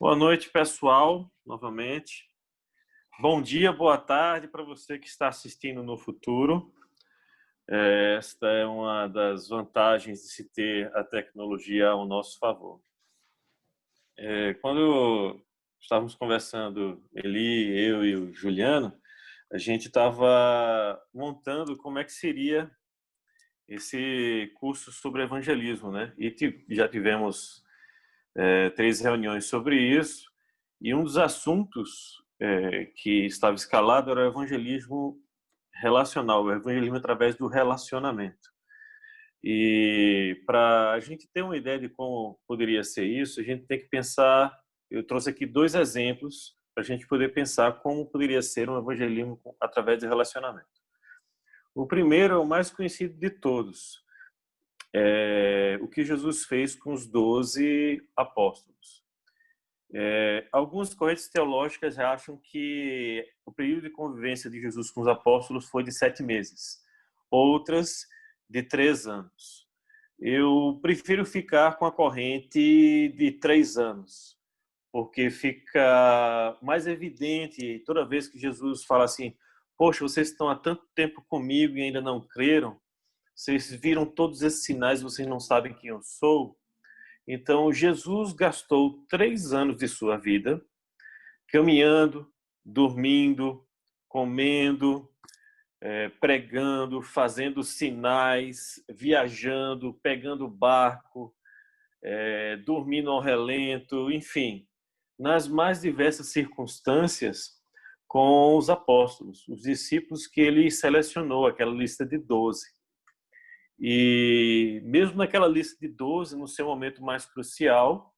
Boa noite, pessoal, novamente. Bom dia, boa tarde para você que está assistindo no futuro. Esta é uma das vantagens de se ter a tecnologia ao nosso favor. Quando estávamos conversando, eu e o Juliano, a gente estava montando como é que seria esse curso sobre evangelismo, né? E já tivemos 3 reuniões sobre isso, e um dos assuntos que estava escalado era o evangelismo relacional, o evangelismo através do relacionamento. E para a gente ter uma ideia de como poderia ser isso, a gente tem que pensar. Eu trouxe aqui 2 exemplos para a gente poder pensar como poderia ser um evangelismo através do relacionamento. O primeiro é o mais conhecido de todos, o que Jesus fez com os 12 apóstolos. Algumas correntes teológicas acham que o período de convivência de Jesus com os apóstolos foi de 7 meses, outras de 3 anos. Eu prefiro ficar com a corrente de 3 anos, porque fica mais evidente toda vez que Jesus fala assim: poxa, vocês estão há tanto tempo comigo e ainda não creram, vocês viram todos esses sinais e vocês não sabem quem eu sou. Então, Jesus gastou 3 anos de sua vida caminhando, dormindo, comendo, pregando, fazendo sinais, viajando, pegando barco, dormindo ao relento, enfim, nas mais diversas circunstâncias com os apóstolos, os discípulos que ele selecionou, aquela lista de 12. E mesmo naquela lista de 12, no seu momento mais crucial,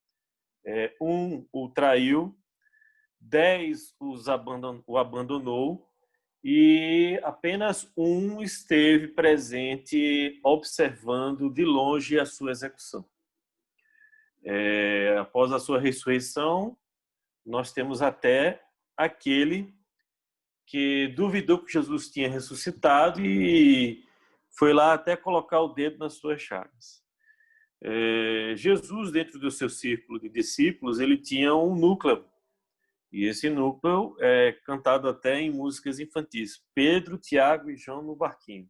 um o traiu, 10 o abandonou e apenas um esteve presente observando de longe a sua execução. Após a sua ressurreição, nós temos até aquele que duvidou que Jesus tinha ressuscitado e foi lá até colocar o dedo nas suas chagas. Jesus, dentro do seu círculo de discípulos, ele tinha um núcleo, e esse núcleo é cantado até em músicas infantis: Pedro, Tiago e João no barquinho.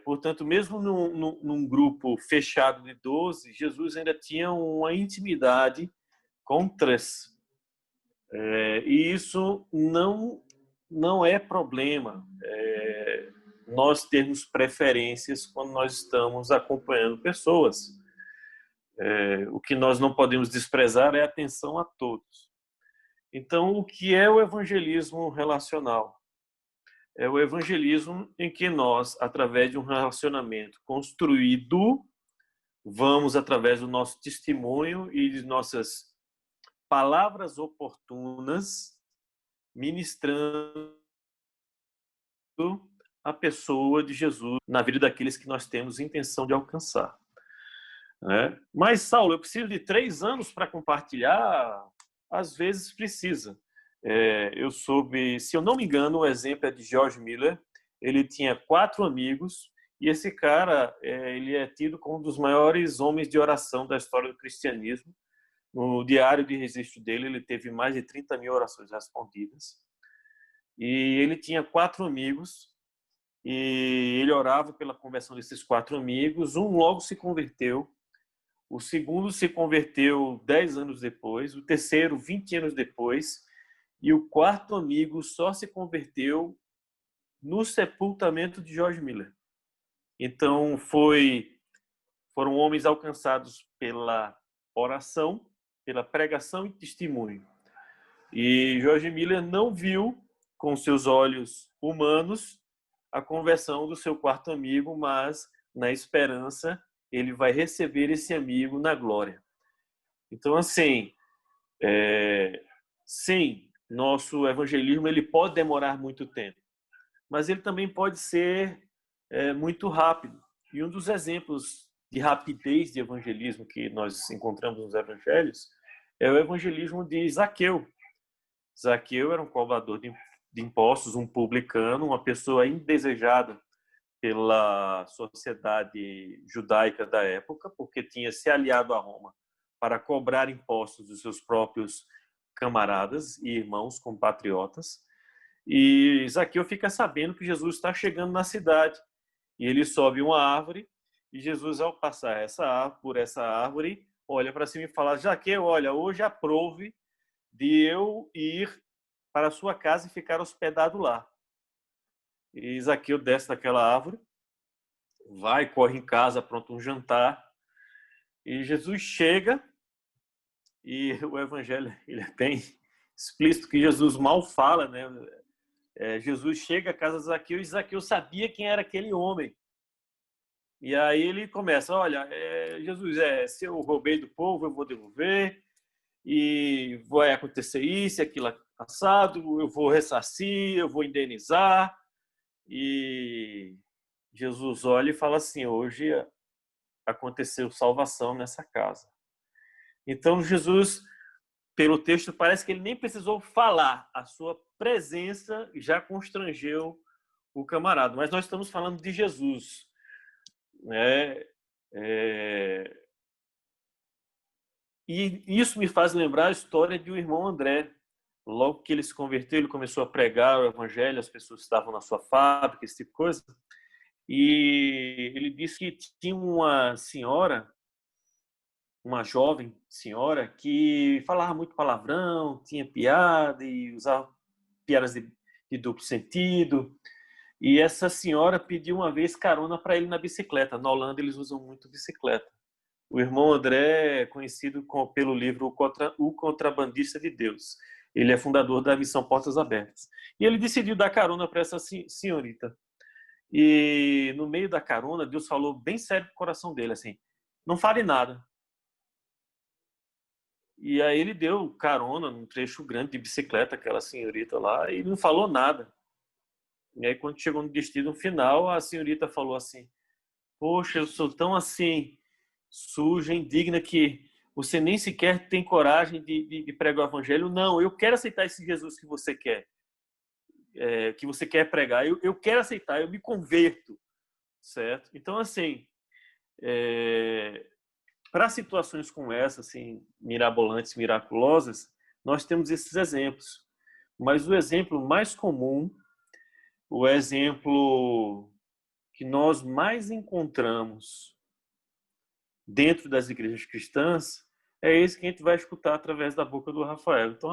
Portanto, mesmo num grupo fechado de 12, Jesus ainda tinha uma intimidade com 3. E isso não é problema, nós termos preferências quando nós estamos acompanhando pessoas. O que nós não podemos desprezar é a atenção a todos. Então, o que é o evangelismo relacional? É o evangelismo em que nós, através de um relacionamento construído, vamos, através do nosso testemunho e de nossas palavras oportunas, ministrando a pessoa de Jesus na vida daqueles que nós temos intenção de alcançar. Mas, Saulo, eu preciso de 3 anos para compartilhar? Às vezes precisa. Eu soube, se eu não me engano, o exemplo é de George Miller. Ele tinha 4 amigos e esse cara, ele é tido como um dos maiores homens de oração da história do cristianismo. No diário de registro dele, ele teve mais de 30 mil orações respondidas. E ele tinha 4 amigos e ele orava pela conversão desses 4 amigos. Um logo se converteu, o segundo se converteu 10 anos depois, o terceiro 20 anos depois, e o 4º amigo só se converteu no sepultamento de George Miller. Então foram homens alcançados pela oração, pela pregação e testemunho. E George Miller não viu com seus olhos humanos a conversão do seu 4º amigo, mas na esperança ele vai receber esse amigo na glória. Então, assim, sim, nosso evangelismo ele pode demorar muito tempo, mas ele também pode ser muito rápido. E um dos exemplos de rapidez de evangelismo que nós encontramos nos evangelhos é o evangelismo de Zaqueu. Zaqueu era um cobrador de impostos, um publicano, uma pessoa indesejada pela sociedade judaica da época, porque tinha se aliado a Roma para cobrar impostos dos seus próprios camaradas e irmãos compatriotas. E Zaqueu fica sabendo que Jesus está chegando na cidade. E ele sobe uma árvore, e Jesus, ao passar por essa árvore, olha para cima e fala: Zaqueu, olha, hoje aprouve de eu ir para a sua casa e ficar hospedado lá. E Zaqueu desce daquela árvore, vai, corre em casa, pronto um jantar, e Jesus chega, e o evangelho ele é bem explícito que Jesus mal fala, né? Jesus chega à casa de Zaqueu e Zaqueu sabia quem era aquele homem. E aí ele começa: olha, Jesus, se eu roubei do povo, eu vou devolver, e vai acontecer isso, aquilo assado, eu vou ressarcir, eu vou indenizar. E Jesus olha e fala assim: hoje aconteceu salvação nessa casa. Então Jesus, pelo texto, parece que ele nem precisou falar, a sua presença já constrangeu o camarada. Mas nós estamos falando de Jesus, né? E isso me faz lembrar a história de um irmão André. Logo que ele se converteu, ele começou a pregar o evangelho, as pessoas estavam na sua fábrica, esse tipo de coisa. E ele disse que tinha uma senhora, uma jovem senhora, que falava muito palavrão, tinha piada e usava piadas de duplo sentido. E essa senhora pediu uma vez carona para ele na bicicleta. Na Holanda eles usam muito bicicleta. O irmão André é conhecido pelo livro O Contrabandista de Deus. Ele é fundador da Missão Portas Abertas. E ele decidiu dar carona para essa senhorita. E no meio da carona, Deus falou bem sério pro coração dele, assim: não fale nada. E aí ele deu carona num trecho grande de bicicleta, aquela senhorita lá, e não falou nada. E aí quando chegou no destino final, a senhorita falou assim: poxa, eu sou tão assim, suja, indigna, que você nem sequer tem coragem de pregar o evangelho. Não, eu quero aceitar esse Jesus que você quer. Que você quer pregar, eu quero aceitar, eu me converto, certo? Então, assim, para situações como essa, assim, mirabolantes, miraculosas, nós temos esses exemplos. Mas o exemplo mais comum, o exemplo que nós mais encontramos dentro das igrejas cristãs, é esse que a gente vai escutar através da boca do Rafael. Então,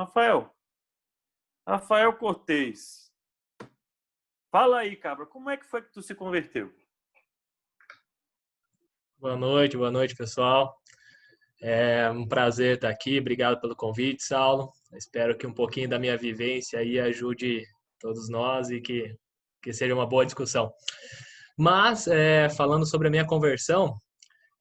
Rafael Cortez, fala aí, cabra, como é que foi que tu se converteu? Boa noite, pessoal. É um prazer estar aqui. Obrigado pelo convite, Saulo. Espero que um pouquinho da minha vivência aí ajude todos nós e que seja uma boa discussão. Mas, falando sobre a minha conversão,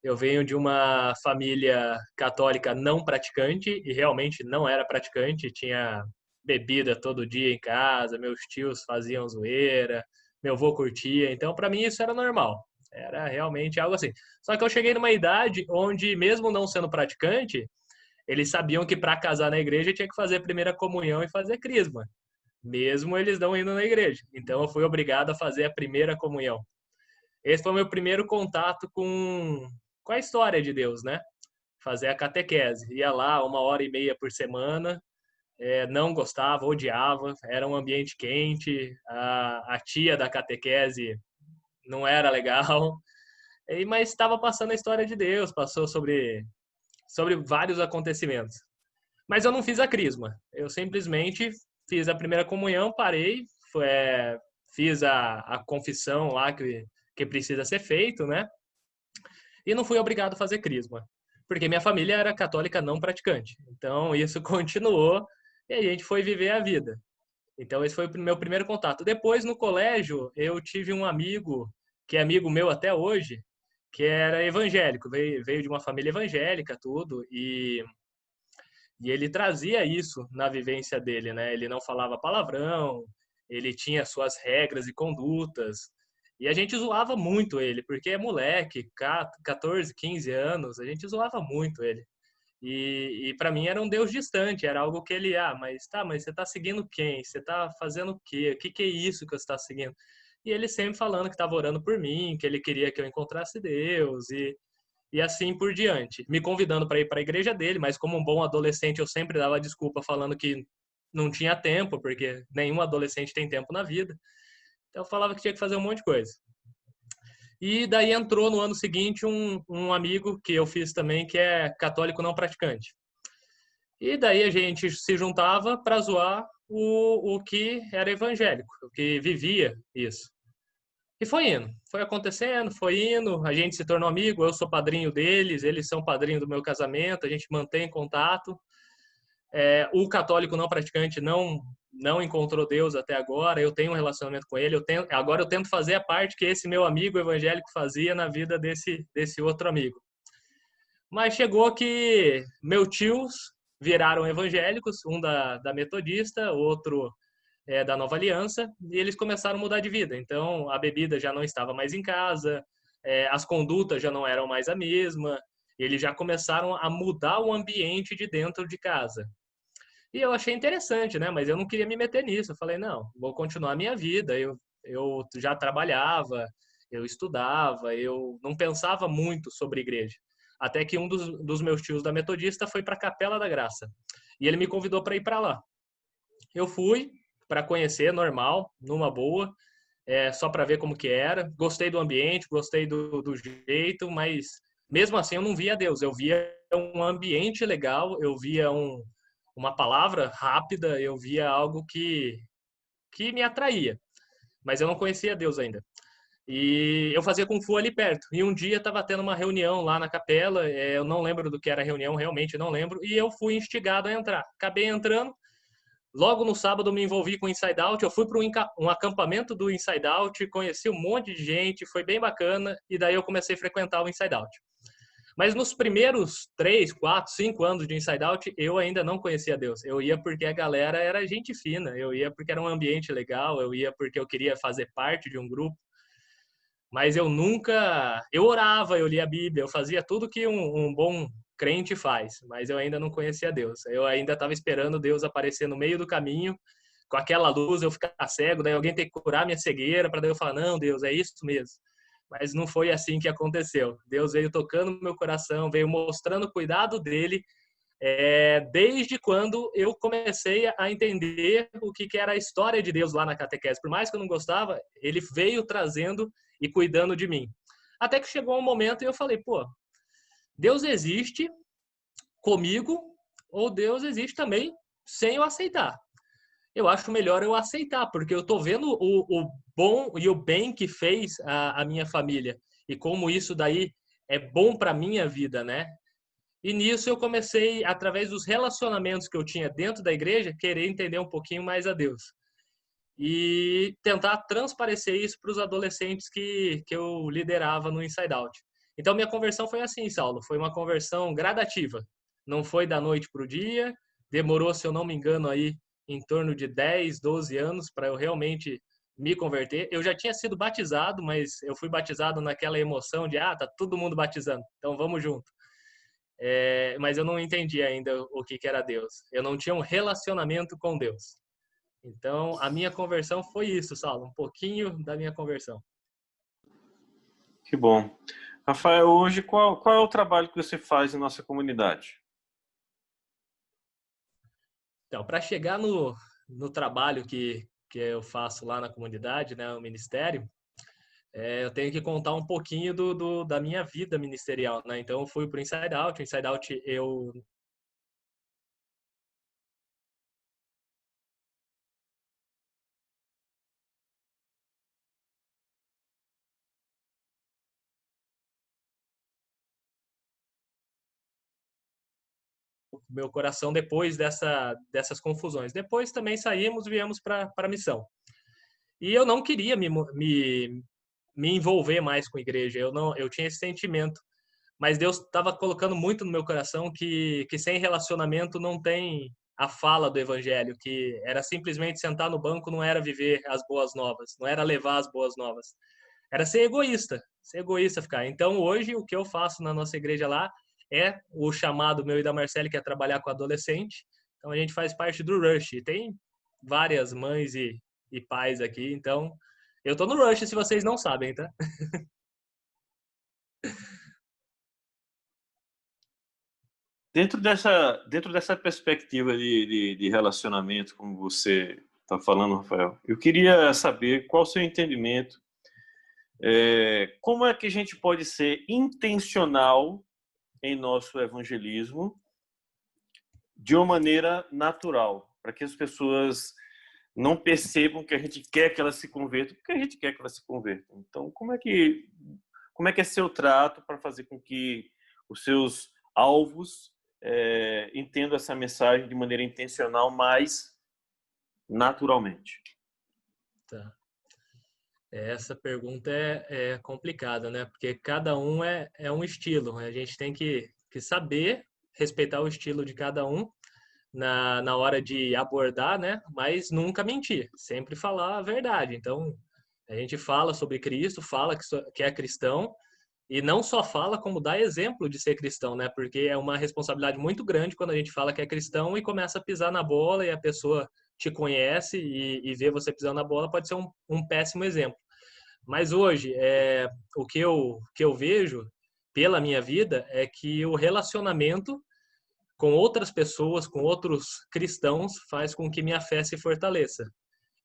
eu venho de uma família católica não praticante e realmente não era praticante. Tinha bebida todo dia em casa, meus tios faziam zoeira, meu avô curtia. Então, para mim, isso era normal. Era realmente algo assim. Só que eu cheguei numa idade onde, mesmo não sendo praticante, eles sabiam que para casar na igreja tinha que fazer a primeira comunhão e fazer crisma, mesmo eles não indo na igreja. Então eu fui obrigado a fazer a primeira comunhão. Esse foi o meu primeiro contato com a história de Deus, né? Fazer a catequese. Ia lá 1h30 por semana, não gostava, odiava, era um ambiente quente, a tia da catequese não era legal, mas estava passando a história de Deus, passou sobre vários acontecimentos. Mas eu não fiz a crisma, eu simplesmente fiz a primeira comunhão, parei, fiz a confissão lá que precisa ser feito, né? E não fui obrigado a fazer crisma, porque minha família era católica não praticante. Então isso continuou e a gente foi viver a vida. Então esse foi o meu primeiro contato. Depois no colégio eu tive um amigo que é amigo meu até hoje, que era evangélico, veio de uma família evangélica, tudo, e ele trazia isso na vivência dele, né? Ele não falava palavrão, ele tinha suas regras e condutas, e a gente zoava muito ele, porque é moleque, 14, 15 anos, a gente zoava muito ele. E para mim era um Deus distante, era algo que ele, mas você tá seguindo quem? Você tá fazendo o quê? O que é isso que você está seguindo? E ele sempre falando que estava orando por mim, que ele queria que eu encontrasse Deus, e assim por diante, me convidando para ir para a igreja dele, mas como um bom adolescente eu sempre dava desculpa falando que não tinha tempo, porque nenhum adolescente tem tempo na vida. Então eu falava que tinha que fazer um monte de coisa. E daí entrou no ano seguinte um amigo que eu fiz também, que é católico não praticante. E daí a gente se juntava para zoar o que era evangélico, o que vivia isso. E foi indo, foi acontecendo, foi indo, a gente se tornou amigo, eu sou padrinho deles, eles são padrinho do meu casamento, a gente mantém contato. O católico não praticante não encontrou Deus até agora, eu tenho um relacionamento com ele, agora eu tento fazer a parte que esse meu amigo evangélico fazia na vida desse outro amigo. Mas chegou que meus tios viraram evangélicos, um da Metodista, outro da Nova Aliança, e eles começaram a mudar de vida. Então, a bebida já não estava mais em casa, as condutas já não eram mais a mesma, eles já começaram a mudar o ambiente de dentro de casa. E eu achei interessante, né? Mas eu não queria me meter nisso. Eu falei, não, vou continuar a minha vida. Eu já trabalhava, eu estudava, eu não pensava muito sobre igreja. Até que um dos meus tios da Metodista foi para a Capela da Graça. E ele me convidou para ir para lá. Eu fui para conhecer, normal, numa boa, só para ver como que era. Gostei do ambiente, gostei do jeito, mas mesmo assim eu não via Deus. Eu via um ambiente legal, eu via uma palavra rápida, eu via algo que me atraía. Mas eu não conhecia Deus ainda. E eu fazia Kung Fu ali perto. E um dia estava tendo uma reunião lá na capela, eu não lembro do que era a reunião, realmente não lembro, e eu fui instigado a entrar. Acabei entrando, logo no sábado me envolvi com o Inside Out, eu fui para um acampamento do Inside Out, conheci um monte de gente, foi bem bacana, e daí eu comecei a frequentar o Inside Out. Mas nos primeiros 3, 4, 5 anos de Inside Out, eu ainda não conhecia Deus. Eu ia porque a galera era gente fina, eu ia porque era um ambiente legal, eu ia porque eu queria fazer parte de um grupo. Mas eu nunca... Eu orava, eu lia a Bíblia, eu fazia tudo que um bom crente faz, mas eu ainda não conhecia Deus. Eu ainda estava esperando Deus aparecer no meio do caminho, com aquela luz, eu ficar cego, daí alguém tem que curar minha cegueira, para daí eu falar, não, Deus, é isso mesmo. Mas não foi assim que aconteceu. Deus veio tocando no meu coração, veio mostrando o cuidado dele, desde quando eu comecei a entender o que era a história de Deus lá na catequese. Por mais que eu não gostava, ele veio trazendo e cuidando de mim. Até que chegou um momento e eu falei, pô, Deus existe comigo ou Deus existe também sem eu aceitar. Eu acho melhor eu aceitar, porque eu tô vendo o bom e o bem que fez a minha família e como isso daí é bom para minha vida, né? E nisso eu comecei, através dos relacionamentos que eu tinha dentro da igreja, querer entender um pouquinho mais a Deus. E tentar transparecer isso para os adolescentes que eu liderava no Inside Out. Então, minha conversão foi assim, Saulo, foi uma conversão gradativa. Não foi da noite para o dia, demorou, se eu não me engano, aí em torno de 10, 12 anos para eu realmente me converter. Eu já tinha sido batizado, mas eu fui batizado naquela emoção de, tá todo mundo batizando, então vamos junto. Mas eu não entendi ainda o que era Deus. Eu não tinha um relacionamento com Deus. Então, a minha conversão foi isso, Saulo, um pouquinho da minha conversão. Que bom. Rafael, hoje qual é o trabalho que você faz em nossa comunidade? Então, para chegar no trabalho que eu faço lá na comunidade, né, o ministério, eu tenho que contar um pouquinho da minha vida ministerial, né? Então, eu fui para o Inside Out. O Inside Out, eu meu coração depois dessas confusões. Depois também saímos, viemos para a missão. E eu não queria me envolver mais com a igreja. Eu tinha esse sentimento, mas Deus estava colocando muito no meu coração que sem relacionamento não tem a fala do evangelho, que era simplesmente sentar no banco, não era viver as boas novas, não era levar as boas novas, era ser egoísta ficar. Então hoje o que eu faço na nossa igreja lá é o chamado meu e da Marcele, que é trabalhar com adolescente. Então a gente faz parte do Rush. Tem várias mães e pais aqui, então eu tô no Rush se vocês não sabem, tá? dentro dessa perspectiva de relacionamento, como você está falando, Rafael, eu queria saber qual o seu entendimento. Como é que a gente pode ser intencional em nosso evangelismo de uma maneira natural, para que as pessoas não percebam que a gente quer que elas se convertam, porque a gente quer que elas se convertam. Então, como é que é seu trato para fazer com que os seus alvos entendam essa mensagem de maneira intencional, mais naturalmente? Tá. Essa pergunta é complicada, né? Porque cada um é um estilo. A gente tem que saber respeitar o estilo de cada um na hora de abordar, né? Mas nunca mentir, sempre falar a verdade. Então, a gente fala sobre Cristo, fala que é cristão, e não só fala, como dá exemplo de ser cristão, né? Porque é uma responsabilidade muito grande quando a gente fala que é cristão e começa a pisar na bola e a pessoa te conhece e vê você pisando na bola, pode ser um péssimo exemplo. Mas hoje, o que eu vejo pela minha vida é que o relacionamento com outras pessoas, com outros cristãos, faz com que minha fé se fortaleça.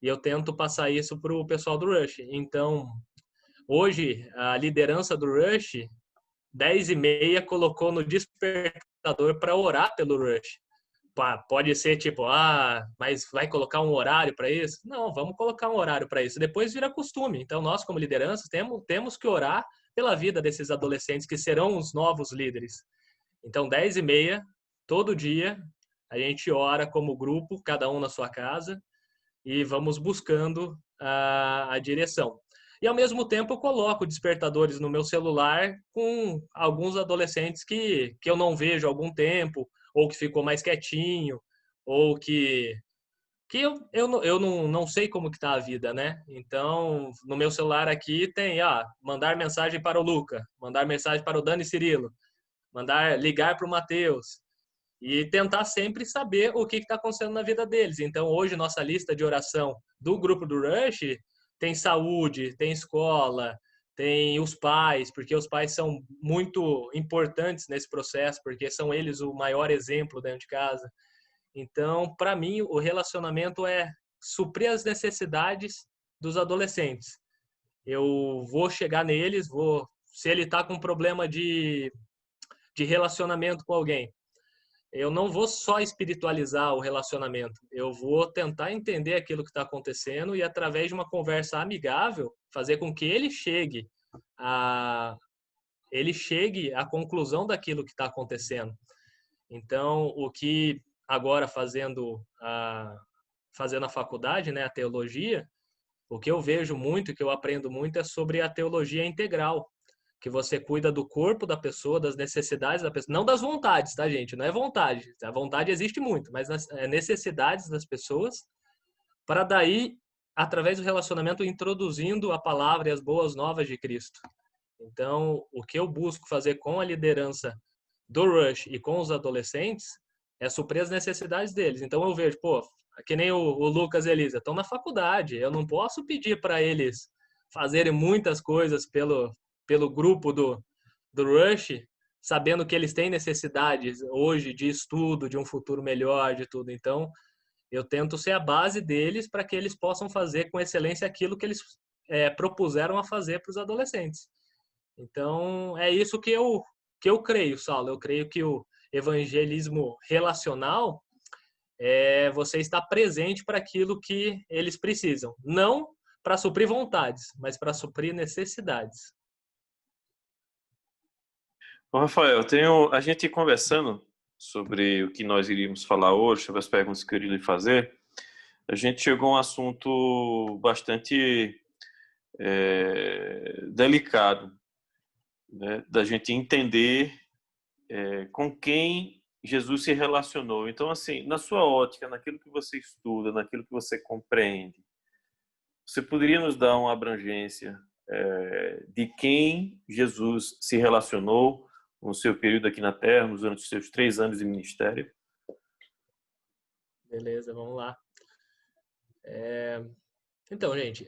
E eu tento passar isso para o pessoal do Rush. Então, hoje, a liderança do Rush, 10h30, colocou no despertador para orar pelo Rush. Pode ser tipo, mas vai colocar um horário para isso? Não, vamos colocar um horário para isso. Depois vira costume. Então, nós, como liderança, temos que orar pela vida desses adolescentes que serão os novos líderes. Então, 10h30, todo dia, a gente ora como grupo, cada um na sua casa, e vamos buscando a direção. E, ao mesmo tempo, eu coloco despertadores no meu celular com alguns adolescentes que eu não vejo há algum tempo, ou que ficou mais quietinho, ou que eu não sei como que tá a vida, né? Então, no meu celular aqui tem, mandar mensagem para o Luca, mandar mensagem para o Dani Cirilo, ligar para o Matheus e tentar sempre saber o que está acontecendo na vida deles. Então, hoje, nossa lista de oração do grupo do Rush tem saúde, tem escola, tem os pais, porque os pais são muito importantes nesse processo, porque são eles o maior exemplo dentro de casa. Então, para mim, o relacionamento é suprir as necessidades dos adolescentes. Eu vou chegar neles, se ele está com problema de relacionamento com alguém, eu não vou só espiritualizar o relacionamento, eu vou tentar entender aquilo que está acontecendo e, através de uma conversa amigável, fazer com que a, ele chegue à conclusão daquilo que está acontecendo. Então, o que agora fazendo a faculdade, né, a teologia, o que eu vejo muito, que eu aprendo muito é sobre a teologia integral, que você cuida do corpo da pessoa, das necessidades da pessoa, não das vontades, tá, gente? Não é vontade. A vontade existe muito, mas nas necessidades das pessoas, para daí, através do relacionamento, introduzindo a palavra e as boas novas de Cristo. Então, o que eu busco fazer com a liderança do Rush e com os adolescentes é suprir as necessidades deles. Então, eu vejo, que nem o Lucas e a Elisa, estão na faculdade, eu não posso pedir para eles fazerem muitas coisas pelo grupo do Rush, sabendo que eles têm necessidades hoje de estudo, de um futuro melhor, de tudo. Então, eu tento ser a base deles para que eles possam fazer com excelência aquilo que eles propuseram a fazer para os adolescentes. Então, é isso que eu creio, Saulo. Eu creio que o evangelismo relacional é você estar presente para aquilo que eles precisam. Não para suprir vontades, mas para suprir necessidades. Bom, Rafael, a gente conversando sobre o que nós iríamos falar hoje, sobre as perguntas que eu iria lhe fazer, a gente chegou a um assunto bastante delicado, né, da gente entender com quem Jesus se relacionou. Então, assim, na sua ótica, naquilo que você estuda, naquilo que você compreende, você poderia nos dar uma abrangência de quem Jesus se relacionou no seu período aqui na Terra, durante os seus 3 anos de ministério? Beleza, vamos lá. Então, gente,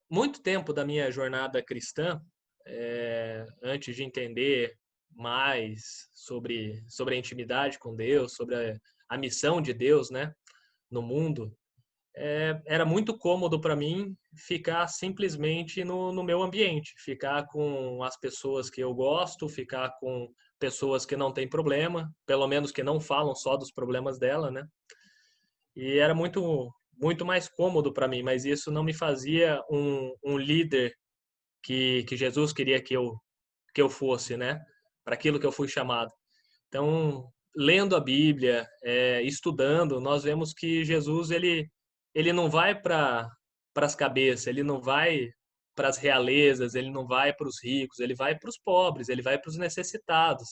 muito tempo da minha jornada cristã, antes de entender mais sobre a intimidade com Deus, sobre a missão de Deus, né, no mundo, era muito cômodo para mim ficar simplesmente no meu ambiente, ficar com as pessoas que eu gosto, ficar com pessoas que não têm problema, pelo menos que não falam só dos problemas dela, né? E era muito mais cômodo para mim, mas isso não me fazia um líder que Jesus queria que eu fosse, né? Para aquilo que eu fui chamado. Então, lendo a Bíblia, estudando, nós vemos que Jesus ele não vai para as cabeças, ele não vai para as realezas, ele não vai para os ricos, ele vai para os pobres, ele vai para os necessitados,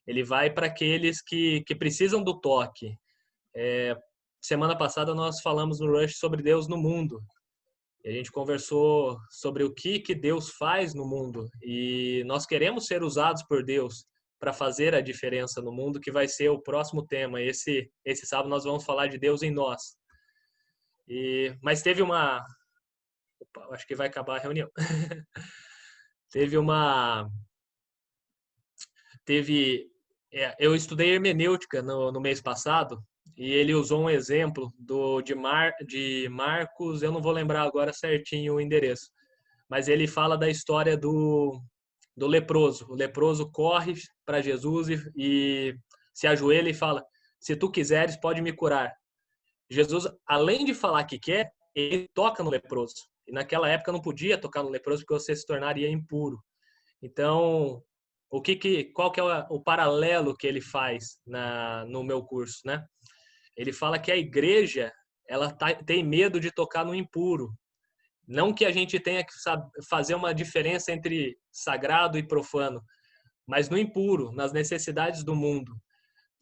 ele vai para aqueles que precisam do toque. Semana passada nós falamos no Rush sobre Deus no mundo. E a gente conversou sobre o que Deus faz no mundo. E nós queremos ser usados por Deus para fazer a diferença no mundo, que vai ser o próximo tema. Esse sábado nós vamos falar de Deus em nós. Mas teve uma... Opa, acho que vai acabar a reunião. teve uma... Teve... eu estudei hermenêutica no mês passado, e ele usou um exemplo de Marcos, eu não vou lembrar agora certinho o endereço, mas ele fala da história do leproso. O leproso corre para Jesus e se ajoelha e fala: se tu quiseres, pode me curar. Jesus, além de falar que quer, ele toca no leproso. E naquela época não podia tocar no leproso porque você se tornaria impuro. Então, qual que é o paralelo que ele faz no meu curso, né? Ele fala que a igreja tem medo de tocar no impuro. Não que a gente tenha que fazer uma diferença entre sagrado e profano, mas no impuro, nas necessidades do mundo.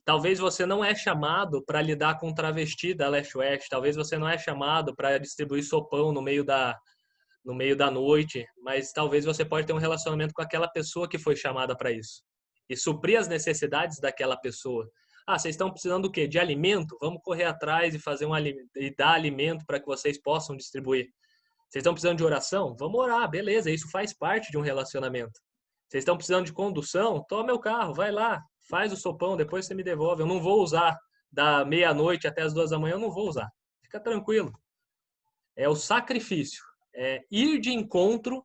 Talvez você não é chamado para lidar com travesti da Leste Oeste, talvez você não é chamado para distribuir sopão no meio da noite, mas talvez você pode ter um relacionamento com aquela pessoa que foi chamada para isso e suprir as necessidades daquela pessoa. Ah, vocês estão precisando do quê? De alimento? Vamos correr atrás e dar alimento para que vocês possam distribuir. Vocês estão precisando de oração? Vamos orar, beleza, isso faz parte de um relacionamento. Vocês estão precisando de condução? Toma meu carro, vai lá, faz o sopão, depois você me devolve. Eu não vou usar da meia-noite até as 2 da manhã, eu não vou usar. Fica tranquilo. É o sacrifício, é ir de encontro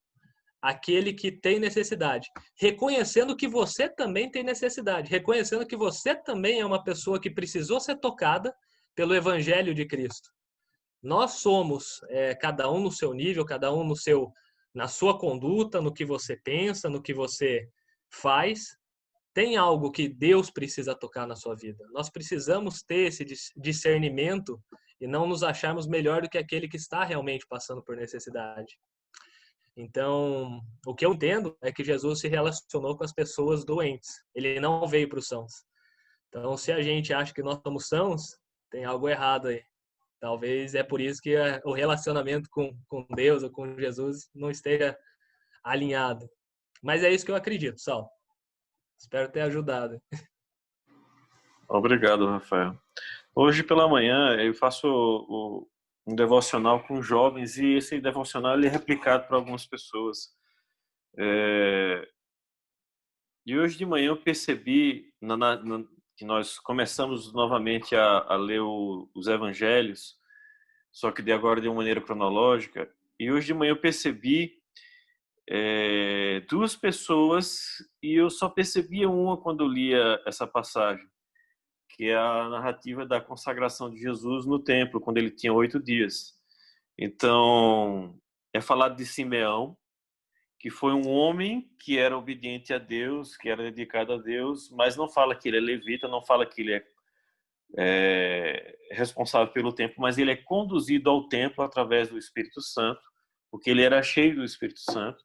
àquele que tem necessidade, reconhecendo que você também tem necessidade, reconhecendo que você também é uma pessoa que precisou ser tocada pelo Evangelho de Cristo. Nós somos, cada um no seu nível, cada um na sua conduta, no que você pensa, no que você faz. Tem algo que Deus precisa tocar na sua vida. Nós precisamos ter esse discernimento e não nos acharmos melhor do que aquele que está realmente passando por necessidade. Então, o que eu entendo é que Jesus se relacionou com as pessoas doentes. Ele não veio para os sãos. Então, se a gente acha que nós somos sãos, tem algo errado aí. Talvez é por isso que o relacionamento com Deus ou com Jesus não esteja alinhado. Mas é isso que eu acredito, Sal. Espero ter ajudado. Obrigado, Rafael. Hoje pela manhã eu faço um devocional com jovens e esse devocional ele é replicado para algumas pessoas. E hoje de manhã eu percebi que nós começamos novamente a ler os evangelhos, só que de agora de uma maneira cronológica. E hoje de manhã eu percebi duas pessoas e eu só percebia uma quando eu lia essa passagem, que é a narrativa da consagração de Jesus no templo, quando ele tinha 8 dias. Então, é falado de Simeão, que foi um homem que era obediente a Deus, que era dedicado a Deus, mas não fala que ele é levita, não fala que ele é responsável pelo templo, mas ele é conduzido ao templo através do Espírito Santo, porque ele era cheio do Espírito Santo.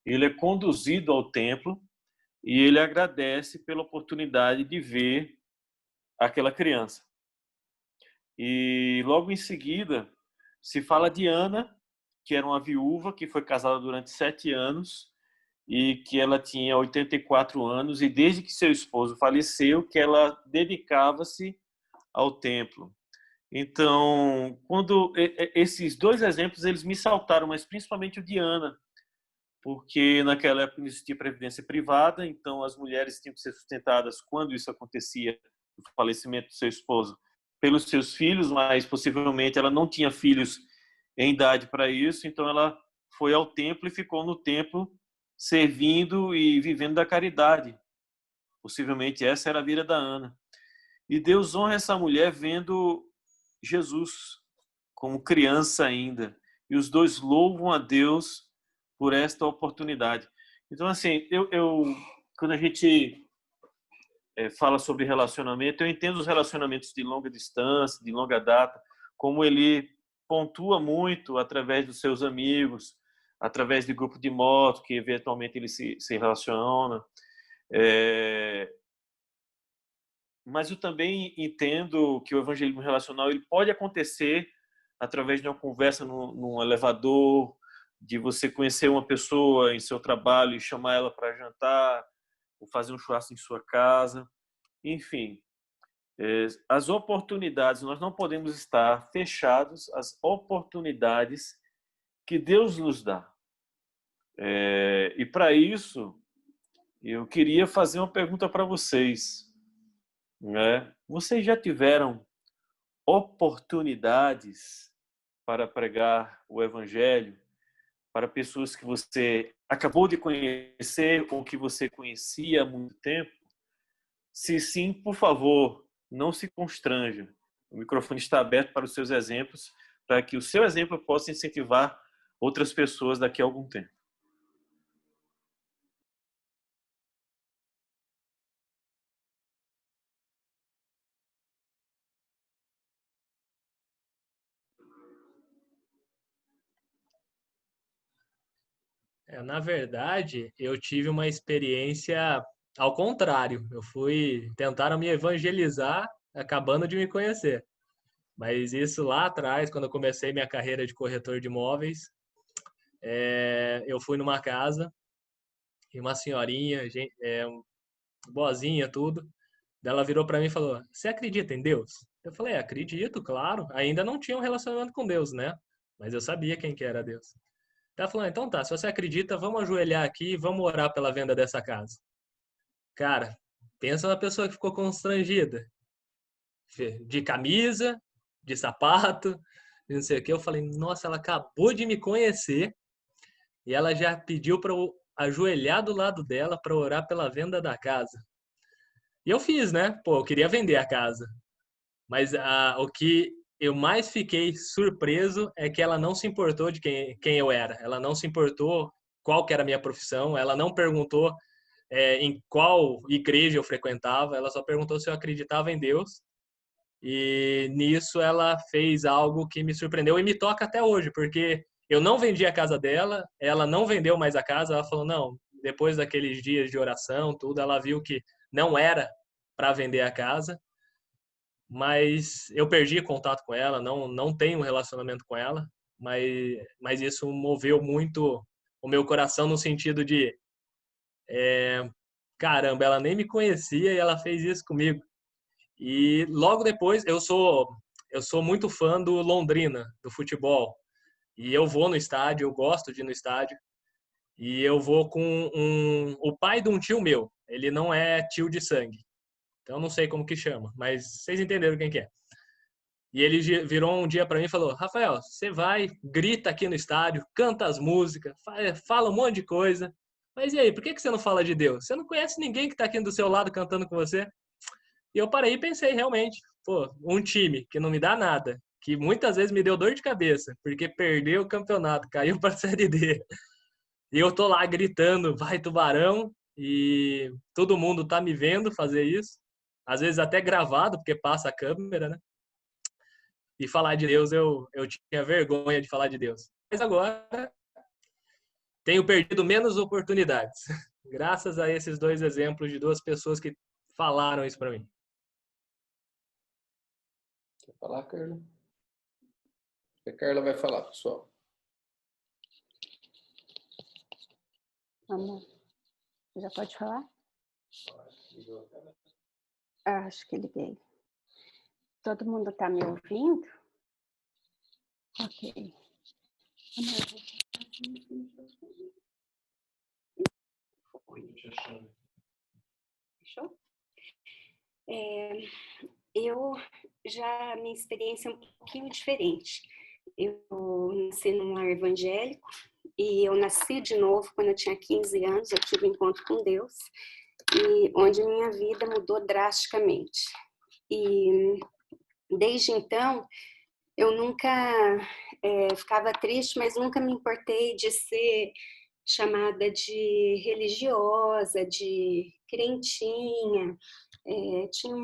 Ele é conduzido ao templo e ele agradece pela oportunidade de ver aquela criança. E logo em seguida se fala de Ana, que era uma viúva que foi casada durante 7 anos e que ela tinha 84 anos e desde que seu esposo faleceu que ela dedicava-se ao templo. Então, quando esses dois exemplos eles me saltaram, mas principalmente o de Ana, porque naquela época não existia previdência privada, então as mulheres tinham que ser sustentadas quando isso acontecia, o falecimento do seu esposo, pelos seus filhos, mas possivelmente ela não tinha filhos em idade para isso, então ela foi ao templo e ficou no templo servindo e vivendo da caridade. Possivelmente essa era a vida da Ana. E Deus honra essa mulher vendo Jesus como criança ainda. E os dois louvam a Deus por esta oportunidade. Então, assim, quando a gente fala sobre relacionamento, eu entendo os relacionamentos de longa distância, de longa data, como ele pontua muito através dos seus amigos, através de grupo de moto, que eventualmente ele se relaciona. Mas eu também entendo que o evangelismo relacional ele pode acontecer através de uma conversa num elevador, de você conhecer uma pessoa em seu trabalho e chamar ela para jantar, ou fazer um churrasco em sua casa. Enfim, as oportunidades, nós não podemos estar fechados às oportunidades que Deus nos dá. E para isso, eu queria fazer uma pergunta para vocês. Vocês já tiveram oportunidades para pregar o evangelho para pessoas que você acabou de conhecer ou que você conhecia há muito tempo? Se sim, por favor, não se constranja. O microfone está aberto para os seus exemplos, para que o seu exemplo possa incentivar outras pessoas daqui a algum tempo. Na verdade, eu tive uma experiência ao contrário. Tentaram me evangelizar acabando de me conhecer. Mas isso lá atrás, quando eu comecei minha carreira de corretor de imóveis, eu fui numa casa e uma senhorinha, boazinha, tudo. Ela virou para mim e falou: "Você acredita em Deus?" Eu falei: "Acredito, claro." Ainda não tinha um relacionamento com Deus, né? Mas eu sabia quem que era Deus. Ela falou: "Então tá, se você acredita, vamos ajoelhar aqui e vamos orar pela venda dessa casa." Cara, pensa na pessoa que ficou constrangida. De camisa, de sapato, de não sei o que. Eu falei: "Nossa, ela acabou de me conhecer e ela já pediu para eu ajoelhar do lado dela para orar pela venda da casa." E eu fiz, né? Pô, eu queria vender a casa. Mas o que eu mais fiquei surpreso é que ela não se importou de quem eu era. Ela não se importou qual que era a minha profissão. Ela não perguntou em qual igreja eu frequentava. Ela só perguntou se eu acreditava em Deus. E nisso ela fez algo que me surpreendeu e me toca até hoje, porque eu não vendi a casa dela, ela não vendeu mais a casa. Ela falou: "Não, depois daqueles dias de oração, tudo, ela viu que não era para vender a casa." Mas eu perdi contato com ela, não tenho um relacionamento com ela, mas isso moveu muito o meu coração no sentido de caramba, ela nem me conhecia e ela fez isso comigo. E logo depois eu sou muito fã do Londrina, do futebol. E eu vou no estádio, eu gosto de ir no estádio. E eu vou com o pai de um tio meu. Ele não é tio de sangue. Então eu não sei como que chama, mas vocês entenderam quem que é. E ele virou um dia para mim e falou: "Rafael, você vai, grita aqui no estádio, canta as músicas, fala um monte de coisa. Mas e aí, por que você não fala de Deus? Você não conhece ninguém que está aqui do seu lado cantando com você?" E eu parei e pensei, realmente, pô, um time que não me dá nada, que muitas vezes me deu dor de cabeça, porque perdeu o campeonato, caiu para a Série D. E eu tô lá gritando: "Vai, Tubarão!" E todo mundo tá me vendo fazer isso. Às vezes até gravado, porque passa a câmera, né? E falar de Deus, eu tinha vergonha de falar de Deus. Mas agora tenho perdido menos oportunidades, graças a esses dois exemplos de duas pessoas que falaram isso para mim. Quer falar, Carla? A Carla vai falar, pessoal. Amor, já pode falar? Acho que liguei. Todo mundo está me ouvindo? Ok. Amor, Fechou? Minha experiência é um pouquinho diferente. Eu nasci num lar evangélico e eu nasci de novo quando eu tinha 15 anos, eu tive um encontro com Deus, e onde minha vida mudou drasticamente. E desde então, eu nunca ficava triste, mas nunca me importei de ser chamada de religiosa, de crentinha. Tinha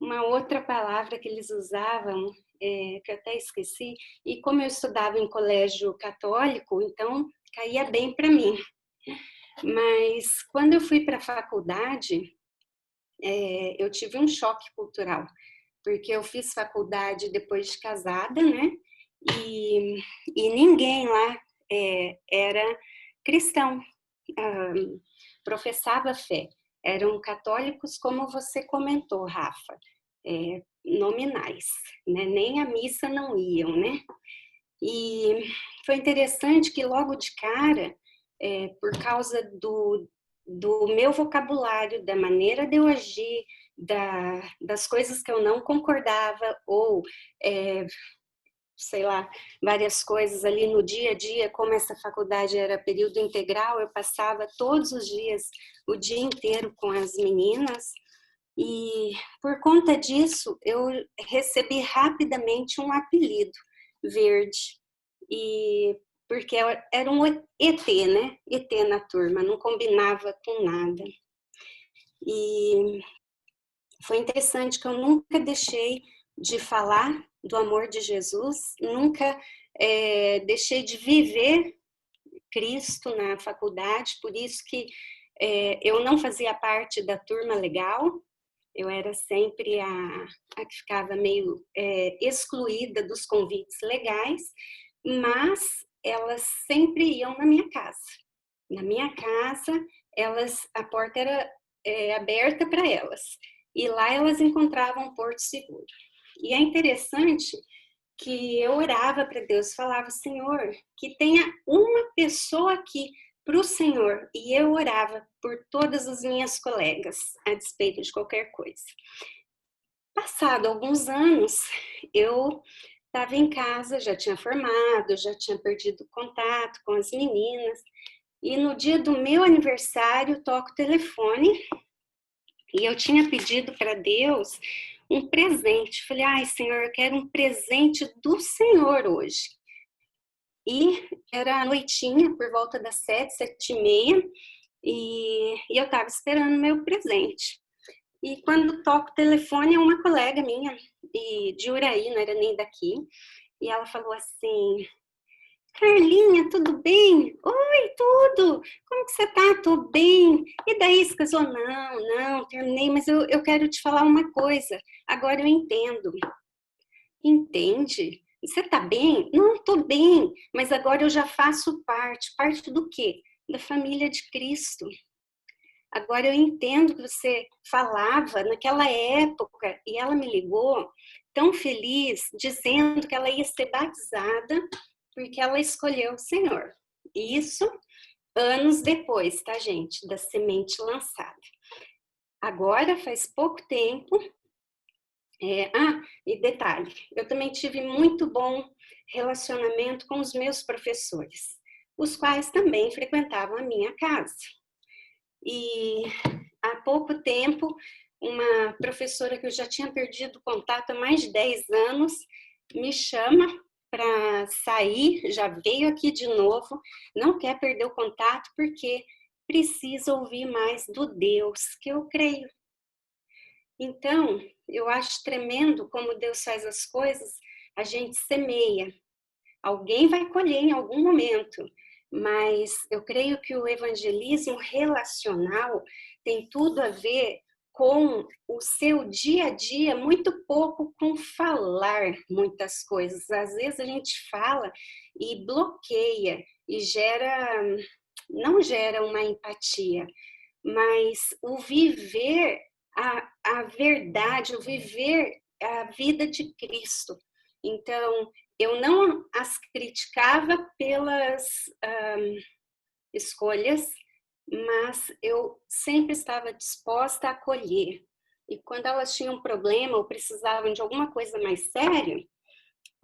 uma outra palavra que eles usavam, que eu até esqueci, e como eu estudava em colégio católico, então caía bem para mim. Mas quando eu fui para a faculdade, eu tive um choque cultural, porque eu fiz faculdade depois de casada, né? E ninguém lá era cristão, professava fé. Eram católicos, como você comentou, Rafa, nominais, né? Nem a missa não iam, né? E foi interessante que logo de cara, por causa do meu vocabulário, da maneira de eu agir, das coisas que eu não concordava, ou sei lá, várias coisas ali no dia a dia, como essa faculdade era período integral, eu passava todos os dias, o dia inteiro com as meninas, e por conta disso, eu recebi rapidamente um apelido, Verde, e porque era um ET, né? ET na turma, não combinava com nada. E foi interessante que eu nunca deixei de falar do amor de Jesus, nunca deixei de viver Cristo na faculdade, por isso que eu não fazia parte da turma legal, eu era sempre a que ficava meio excluída dos convites legais, mas elas sempre iam na minha casa. Na minha casa, a porta era aberta para elas. E lá elas encontravam um porto seguro. E é interessante que eu orava para Deus, falava, Senhor, que tenha uma pessoa aqui para o Senhor. E eu orava por todas as minhas colegas, a despeito de qualquer coisa. Passado alguns anos, eu estava em casa, já tinha formado, já tinha perdido contato com as meninas. E no dia do meu aniversário, toco o telefone e eu tinha pedido para Deus um presente. Falei, ai, Senhor, eu quero um presente do Senhor hoje. E era a noitinha, por volta das 7, 7h30, e eu estava esperando o meu presente. E quando toco o telefone, é uma colega minha, de Uraí, não era nem daqui, e ela falou assim, Carlinha, tudo bem? Oi, tudo! Como que você tá? Tô bem. E daí você casou? Não, terminei, mas eu quero te falar uma coisa. Agora eu entendo. Entende? Você tá bem? Não, tô bem, mas agora eu já faço parte. Parte do quê? Da família de Cristo. Agora eu entendo que você falava naquela época e ela me ligou tão feliz, dizendo que ela ia ser batizada porque ela escolheu o Senhor. Isso anos depois, tá, gente? Da semente lançada. Agora, faz pouco tempo. E detalhe, eu também tive muito bom relacionamento com os meus professores, os quais também frequentavam a minha casa. E há pouco tempo, uma professora que eu já tinha perdido contato há mais de 10 anos me chama para sair, já veio aqui de novo, não quer perder o contato porque precisa ouvir mais do Deus que eu creio. Então, eu acho tremendo como Deus faz as coisas, a gente semeia. Alguém vai colher em algum momento, mas eu creio que o evangelismo relacional tem tudo a ver com o seu dia a dia, muito pouco com falar muitas coisas. Às vezes a gente fala e bloqueia e não gera uma empatia, mas o viver a verdade, o viver a vida de Cristo. Então, eu não as criticava pelas escolhas mas eu sempre estava disposta a acolher. E quando elas tinham problema ou precisavam de alguma coisa mais séria,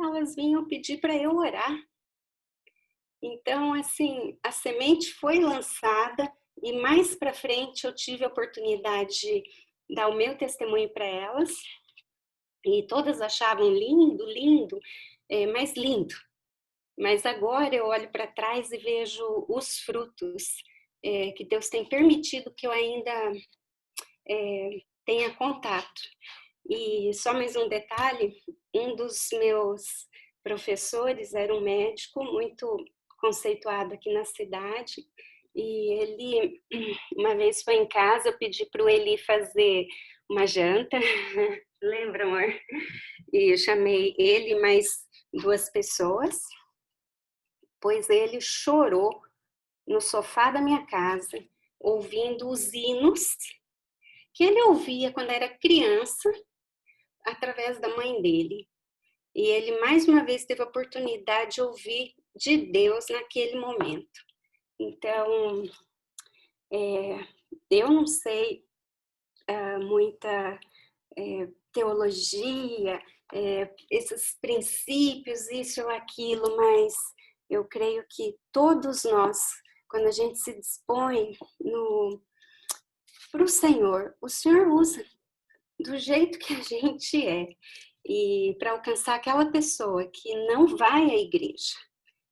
elas vinham pedir para eu orar. Então, assim, a semente foi lançada e mais para frente eu tive a oportunidade de dar o meu testemunho para elas e todas achavam lindo, lindo, mas lindo. Mas agora eu olho para trás e vejo os frutos que Deus tem permitido que eu ainda tenha contato. E só mais um detalhe, um dos meus professores era um médico muito conceituado aqui na cidade, e ele, uma vez foi em casa, eu pedi para o Eli fazer uma janta, lembra, amor? E eu chamei ele e mais 2 pessoas, pois ele chorou no sofá da minha casa, ouvindo os hinos que ele ouvia quando era criança, através da mãe dele. E ele, mais uma vez, teve a oportunidade de ouvir de Deus naquele momento. Então, eu não sei muita teologia, esses princípios, isso ou aquilo, mas eu creio que todos nós, quando a gente se dispõe para o Senhor usa do jeito que a gente é. E para alcançar aquela pessoa que não vai à igreja,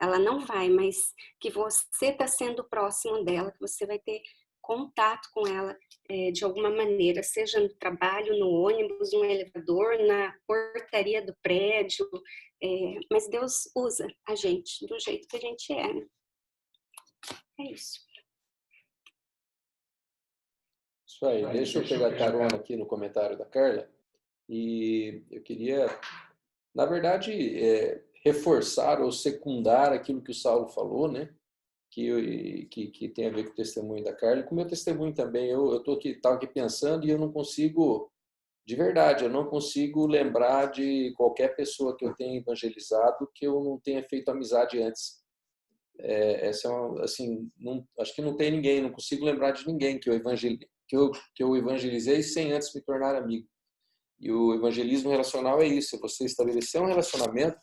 ela não vai, mas que você está sendo próximo dela, que você vai ter contato com ela de alguma maneira, seja no trabalho, no ônibus, no elevador, na portaria do prédio, mas Deus usa a gente do jeito que a gente é. Né? É isso. Isso aí. Deixa eu pegar carona aqui no comentário da Carla. E eu queria, na verdade, reforçar ou secundar aquilo que o Saulo falou, né? Que tem a ver com o testemunho da Carla. E com o meu testemunho também. Eu estava aqui pensando e eu não consigo, de verdade, eu não consigo lembrar de qualquer pessoa que eu tenha evangelizado que eu não tenha feito amizade antes. Essa é assim, acho que não tem ninguém, não consigo lembrar de ninguém que eu evangelizei sem antes me tornar amigo. E o evangelismo relacional é isso, é você estabelecer um relacionamento.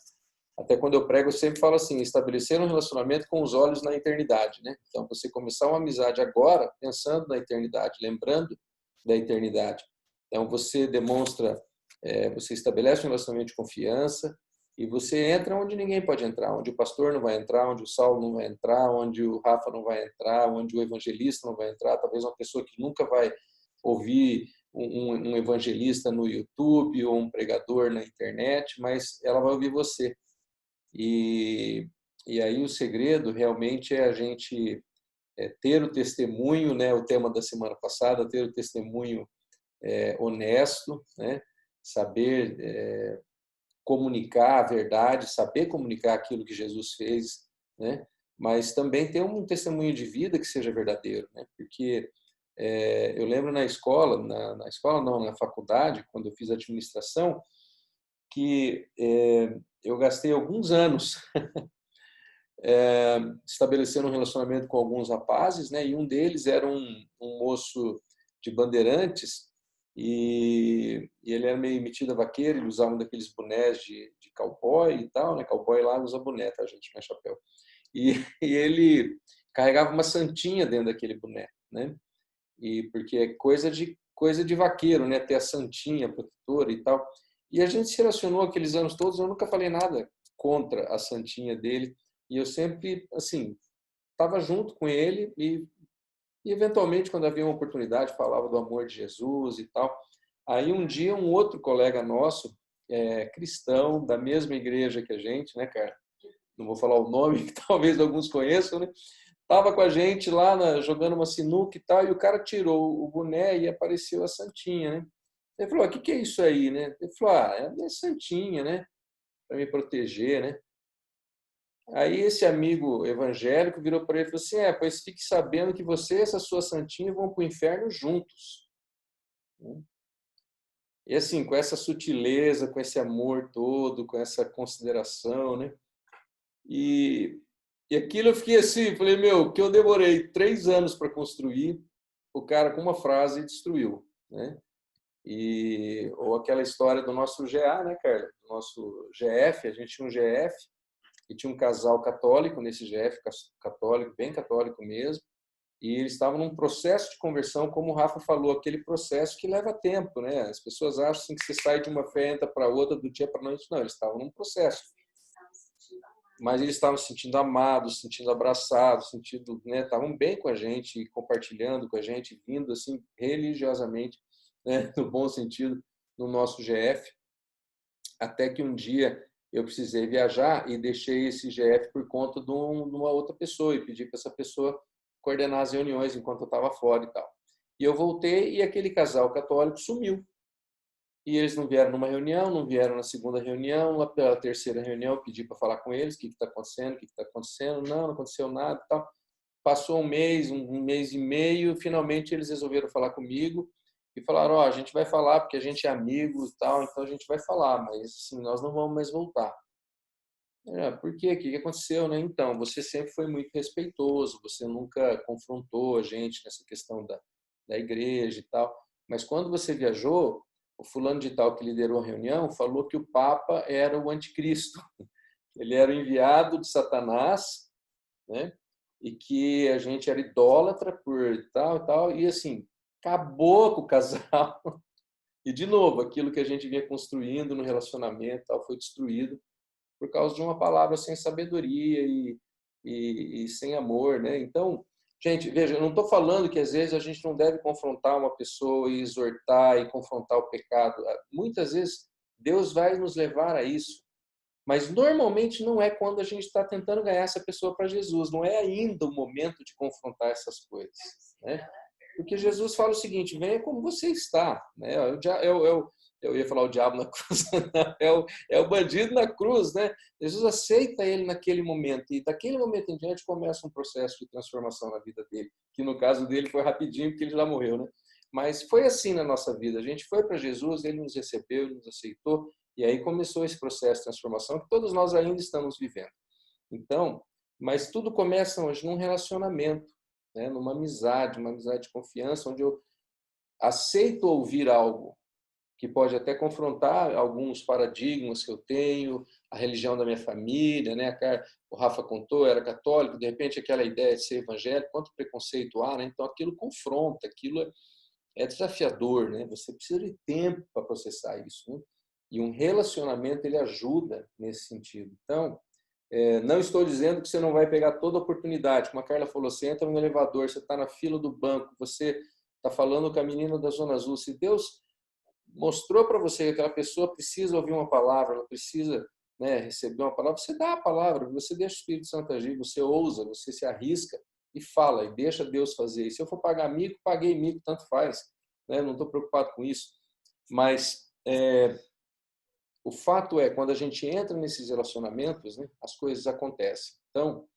Até quando eu prego, eu sempre falo assim, estabelecer um relacionamento com os olhos na eternidade, né? Então, você começar uma amizade agora, pensando na eternidade, lembrando da eternidade. Então, você demonstra, você estabelece um relacionamento de confiança e você entra onde ninguém pode entrar, onde o pastor não vai entrar, onde o Saulo não vai entrar, onde o Rafa não vai entrar, onde o evangelista não vai entrar, talvez uma pessoa que nunca vai ouvir um evangelista no YouTube ou um pregador na internet, mas ela vai ouvir você. E aí o segredo realmente é a gente ter o testemunho, né? O tema da semana passada, ter o testemunho honesto, né? Saber comunicar a verdade, saber comunicar aquilo que Jesus fez, né? Mas também ter um testemunho de vida que seja verdadeiro, né? Porque eu lembro na escola, na escola não, na faculdade, quando eu fiz administração, que eu gastei alguns anos estabelecendo um relacionamento com alguns rapazes, né? E um deles era um moço de Bandeirantes e ele era meio metido a vaqueiro, ele usava um daqueles bonés de cowboy e tal, né? Cowboy lá usa boné, tá, gente? Não é chapéu. E ele carregava uma santinha dentro daquele boné, né? E porque é coisa de vaqueiro, né? Ter a santinha protetora e tal. E a gente se relacionou aqueles anos todos, eu nunca falei nada contra a santinha dele, e eu sempre, assim, estava junto com ele e eventualmente, quando havia uma oportunidade, falava do amor de Jesus e tal. Aí um dia um outro colega nosso, cristão, da mesma igreja que a gente, né, cara? Não vou falar o nome, que talvez alguns conheçam, né? Tava com a gente lá jogando uma sinuca e tal, e o cara tirou o boné e apareceu a santinha, né? Ele falou, o que é isso aí, né? Ele falou, é a minha santinha, né? Para me proteger, né? Aí esse amigo evangélico virou para ele e falou assim, pois fique sabendo que você e essa sua santinha vão para o inferno juntos. E assim, com essa sutileza, com esse amor todo, com essa consideração, né? E E aquilo eu fiquei assim, falei, meu, que eu demorei 3 anos para construir, o cara com uma frase destruiu, né? Ou aquela história do nosso GA, né, Carla? Do nosso GF, a gente tinha um GF e tinha um casal católico nesse GF, católico, bem católico mesmo, e eles estavam num processo de conversão, como o Rafa falou, aquele processo que leva tempo, né? As pessoas acham assim, que você sai de uma fé, entra para outra, do dia para a noite. Não, eles estavam num processo. Mas eles estavam se sentindo amados, se sentindo abraçados, sentindo, né? Estavam bem com a gente, compartilhando com a gente, vindo assim religiosamente, né? No bom sentido, no nosso GF. Até que um dia eu precisei viajar e deixei esse GF por conta de uma outra pessoa e pedi para essa pessoa coordenar as reuniões enquanto eu estava fora e tal. E eu voltei e aquele casal católico sumiu. E eles não vieram numa reunião, não vieram na segunda reunião, lá pela terceira reunião eu pedi para falar com eles, o que está acontecendo, o que está acontecendo, não aconteceu nada e tal. Passou um mês e meio, finalmente eles resolveram falar comigo e falaram, a gente vai falar porque a gente é amigo e tal, então a gente vai falar, mas assim, nós não vamos mais voltar. Por quê? O que aconteceu, né? Então, você sempre foi muito respeitoso, você nunca confrontou a gente nessa questão da igreja e tal, mas quando você viajou, o fulano de tal que liderou a reunião falou que o Papa era o anticristo, ele era o enviado de Satanás, né? E que a gente era idólatra por tal e tal, e assim, acabou com o casal. E, de novo, aquilo que a gente vinha construindo no relacionamento tal, foi destruído por causa de uma palavra sem sabedoria e sem amor, né? Então, gente, veja, eu não estou falando que às vezes a gente não deve confrontar uma pessoa e exortar e confrontar o pecado. Muitas vezes Deus vai nos levar a isso, mas normalmente não é quando a gente está tentando ganhar essa pessoa para Jesus, não é ainda o momento de confrontar essas coisas, né? Porque Jesus fala o seguinte, venha como você está, né? Eu ia falar o diabo na cruz, é o bandido na cruz, né? Jesus aceita ele naquele momento e daquele momento em diante começa um processo de transformação na vida dele, que no caso dele foi rapidinho porque ele já morreu, né? Mas foi assim na nossa vida, a gente foi para Jesus, ele nos recebeu, ele nos aceitou e aí começou esse processo de transformação que todos nós ainda estamos vivendo. Então, mas tudo começa hoje num relacionamento, né? Numa amizade, uma amizade de confiança, onde eu aceito ouvir algo que pode até confrontar alguns paradigmas que eu tenho, a religião da minha família, né? O Rafa contou, era católico, de repente aquela ideia de ser evangélico, quanto preconceito há, né? Então aquilo confronta, aquilo é desafiador, né? Você precisa de tempo para processar isso, né? E um relacionamento ele ajuda nesse sentido. Então, não estou dizendo que você não vai pegar toda a oportunidade. Como a Carla falou, você entra no elevador, você está na fila do banco, você está falando com a menina da Zona Azul. Se Deus mostrou para você que aquela pessoa precisa ouvir uma palavra, ela precisa, né, receber uma palavra, você dá a palavra, você deixa o Espírito Santo agir, você ousa, você se arrisca e fala, e deixa Deus fazer. E se eu for pagar mico, paguei mico, tanto faz. Né? Não estou preocupado com isso. Mas o fato é, quando a gente entra nesses relacionamentos, né, as coisas acontecem. Então,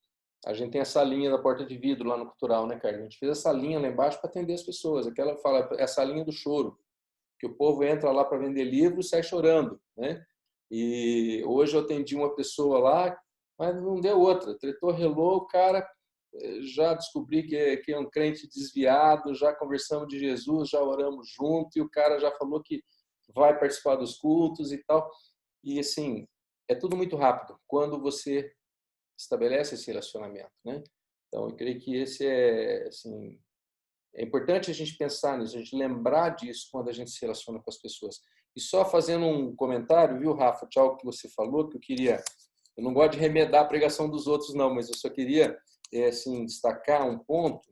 a gente tem essa linha da porta de vidro lá no Cultural, né, Carlos? A gente fez essa linha lá embaixo para atender as pessoas. Aquela fala, essa linha do choro, que o povo entra lá para vender livro e sai chorando, né? E hoje eu atendi uma pessoa lá, mas não deu outra. Tretou, relou, o cara já descobri que é um crente desviado, já conversamos de Jesus, já oramos junto, e o cara já falou que vai participar dos cultos e tal. E assim, é tudo muito rápido quando você estabelece esse relacionamento, né? Então, eu creio que esse assim, é importante a gente pensar nisso, a gente lembrar disso quando a gente se relaciona com as pessoas. E só fazendo um comentário, viu, Rafa, de algo que você falou, que eu não gosto de remedar a pregação dos outros, não, mas eu só queria assim, destacar um ponto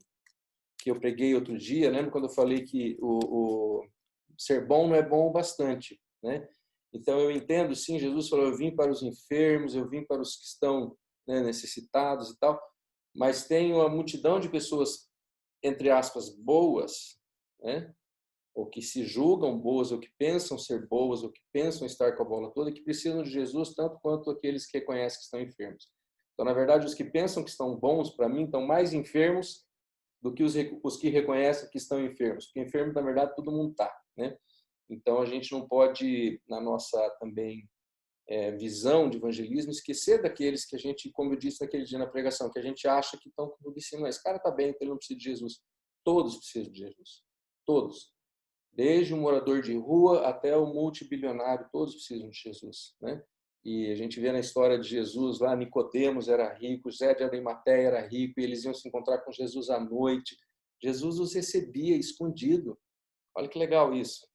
que eu preguei outro dia, lembra quando eu falei que o ser bom não é bom o bastante, né? Então eu entendo, sim, Jesus falou, eu vim para os enfermos, eu vim para os que estão, né, necessitados e tal, mas tem uma multidão de pessoas, entre aspas, boas, né? Ou que se julgam boas, ou que pensam ser boas, ou que pensam estar com a bola toda, que precisam de Jesus tanto quanto aqueles que reconhecem que estão enfermos. Então, na verdade, os que pensam que estão bons, para mim, estão mais enfermos do que os que reconhecem que estão enfermos. Porque enfermo, na verdade, todo mundo está, né? Então, a gente não pode, na nossa também visão de evangelismo, esquecer daqueles que a gente, como eu disse naquele dia na pregação, que a gente acha que estão com tudo em cima. Esse cara está bem, ele não precisa de Jesus. Todos precisam de Jesus. Todos. Desde o morador de rua até o multibilionário, todos precisam de Jesus, né? E a gente vê na história de Jesus lá, Nicodemos era rico, José de Arimateia era rico, e eles iam se encontrar com Jesus à noite. Jesus os recebia escondido. Olha que legal isso.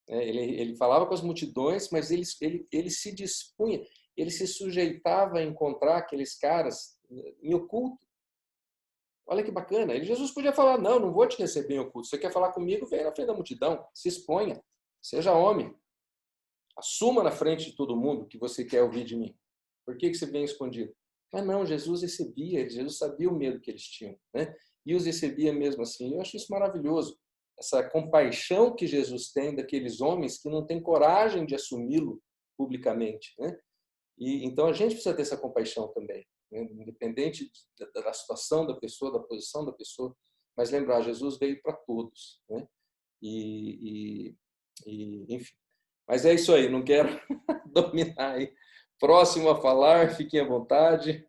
Ele falava com as multidões, mas ele se dispunha, ele se sujeitava a encontrar aqueles caras em oculto. Olha que bacana. Jesus podia falar, não vou te receber em oculto. Você quer falar comigo? Vem na frente da multidão, se exponha, seja homem. Assuma na frente de todo mundo que você quer ouvir de mim. Por que você vem escondido? Mas não, Jesus recebia, Jesus sabia o medo que eles tinham, né? E os recebia mesmo assim. Eu acho isso maravilhoso. Essa compaixão que Jesus tem daqueles homens que não têm coragem de assumi-lo publicamente, né? E então a gente precisa ter essa compaixão também, né? Independente da situação da pessoa, da posição da pessoa, mas lembrar, Jesus veio para todos, né? Enfim. Mas é isso aí, não quero dominar aí. Próximo a falar, fiquem à vontade.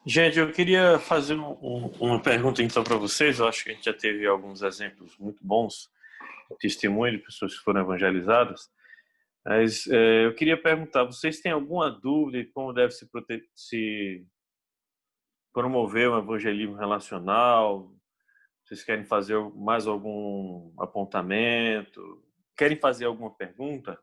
Gente, eu queria fazer uma pergunta então para vocês. Eu acho que a gente já teve alguns exemplos muito bons, testemunho de pessoas que foram evangelizadas. Mas eu queria perguntar, vocês têm alguma dúvida de como deve se promover um evangelismo relacional? Vocês querem fazer mais algum apontamento? Querem fazer alguma pergunta?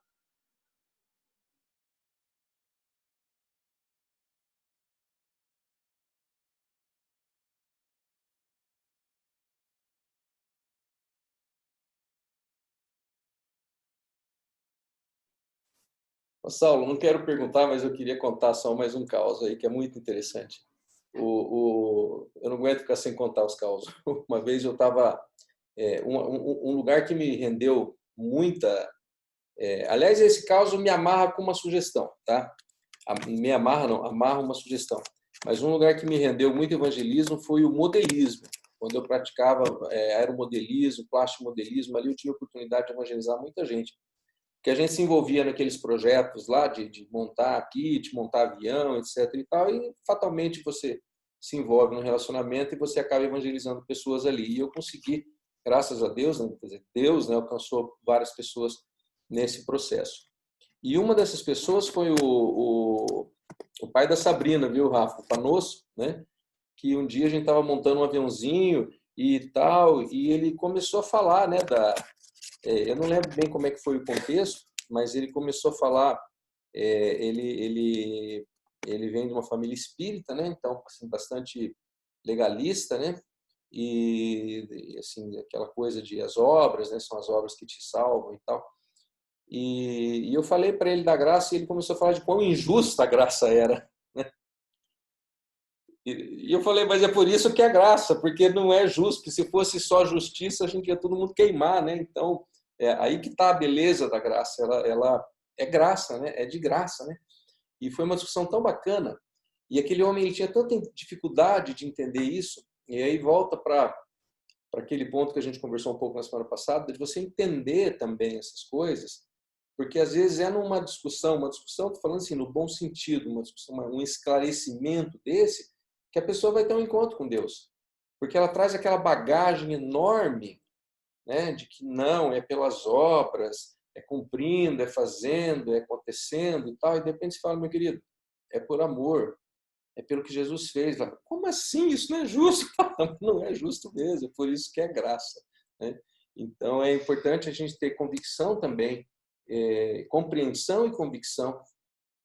Saulo, não quero perguntar, mas eu queria contar só mais um caos aí, que é muito interessante. Eu não aguento ficar sem contar os causos. Uma vez eu estava... um lugar que me rendeu muita... aliás, esse caos me amarra com uma sugestão, tá? Me amarra, não, amarra uma sugestão. Mas um lugar que me rendeu muito evangelismo foi o modelismo. Quando eu praticava aeromodelismo, plastimodelismo, ali eu tive a oportunidade de evangelizar muita gente. Que a gente se envolvia naqueles projetos lá de montar kit, montar avião, etc. e tal, e fatalmente você se envolve no relacionamento e você acaba evangelizando pessoas ali. E eu consegui, graças a Deus, né? Quer dizer, Deus, né, alcançou várias pessoas nesse processo. E uma dessas pessoas foi o pai da Sabrina, viu, Rafa? O Panosso, né? Que um dia a gente estava montando um aviãozinho e tal, e ele começou a falar, né, eu não lembro bem como é que foi o contexto, mas ele começou a falar, ele vem de uma família espírita, né? Então, assim, bastante legalista, né? E assim, aquela coisa de as obras, né? São as obras que te salvam e tal. E eu falei para ele da graça e ele começou a falar de quão injusta a graça era, né? E eu falei, mas é por isso que é graça, porque não é justo. Se fosse só justiça, a gente ia todo mundo queimar, né? Então, aí que está a beleza da graça. Ela é graça, né? É de graça, né? E foi uma discussão tão bacana. E aquele homem ele tinha tanta dificuldade de entender isso. E aí volta para aquele ponto que a gente conversou um pouco na semana passada, de você entender também essas coisas, porque às vezes é numa discussão, estou falando assim, no bom sentido, uma discussão, um esclarecimento desse, que a pessoa vai ter um encontro com Deus. Porque ela traz aquela bagagem enorme, né, de que não, é pelas obras, é cumprindo, é fazendo, é acontecendo e tal, e de repente você fala, meu querido, é por amor, é pelo que Jesus fez. Como assim? Isso não é justo? Não é justo mesmo, é por isso que é graça, né? Então é importante a gente ter convicção também, compreensão e convicção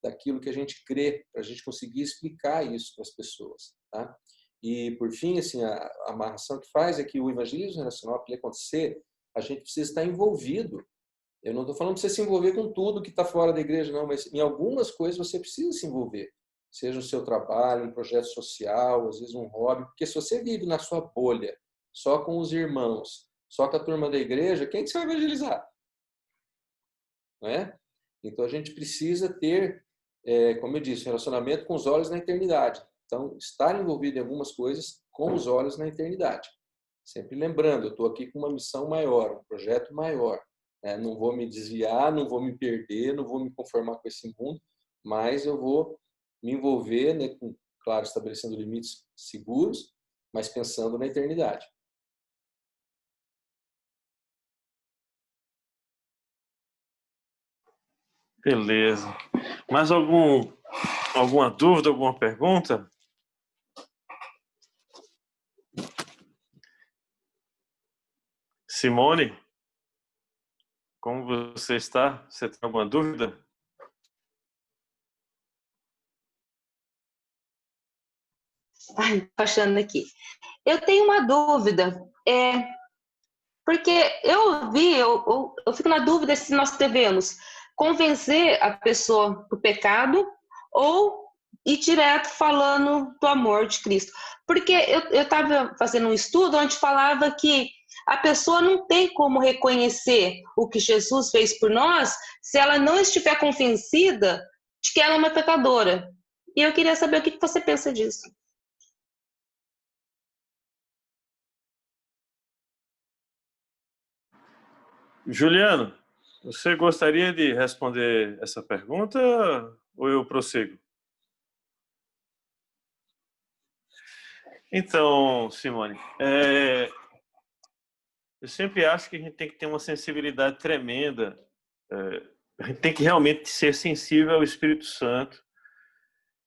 daquilo que a gente crê, para a gente conseguir explicar isso para as pessoas, tá? E, por fim, assim, a amarração que faz é que o evangelismo relacional, para ele acontecer, a gente precisa estar envolvido. Eu não estou falando para você se envolver com tudo que está fora da igreja, não, mas em algumas coisas você precisa se envolver. Seja o seu trabalho, um projeto social, às vezes um hobby, porque se você vive na sua bolha, só com os irmãos, só com a turma da igreja, quem que você vai evangelizar? Não é? Então a gente precisa ter, como eu disse, relacionamento com os olhos na eternidade. Então, estar envolvido em algumas coisas com os olhos na eternidade. Sempre lembrando, eu estou aqui com uma missão maior, um projeto maior. né? Não vou me desviar, não vou me perder, não vou me conformar com esse mundo, mas eu vou me envolver, né, com, claro, estabelecendo limites seguros, mas pensando na eternidade. Beleza. Mais alguma dúvida, alguma pergunta? Simone, como você está? Você tem alguma dúvida? Ai, tô achando aqui. Eu tenho uma dúvida, porque eu fico na dúvida se nós devemos convencer a pessoa do pecado ou ir direto falando do amor de Cristo. Porque eu estava fazendo um estudo onde falava que a pessoa não tem como reconhecer o que Jesus fez por nós se ela não estiver convencida de que ela é uma pecadora. E eu queria saber o que você pensa disso. Juliano, você gostaria de responder essa pergunta ou eu prossigo? Então, Simone, eu sempre acho que a gente tem que ter uma sensibilidade tremenda. A gente tem que realmente ser sensível ao Espírito Santo.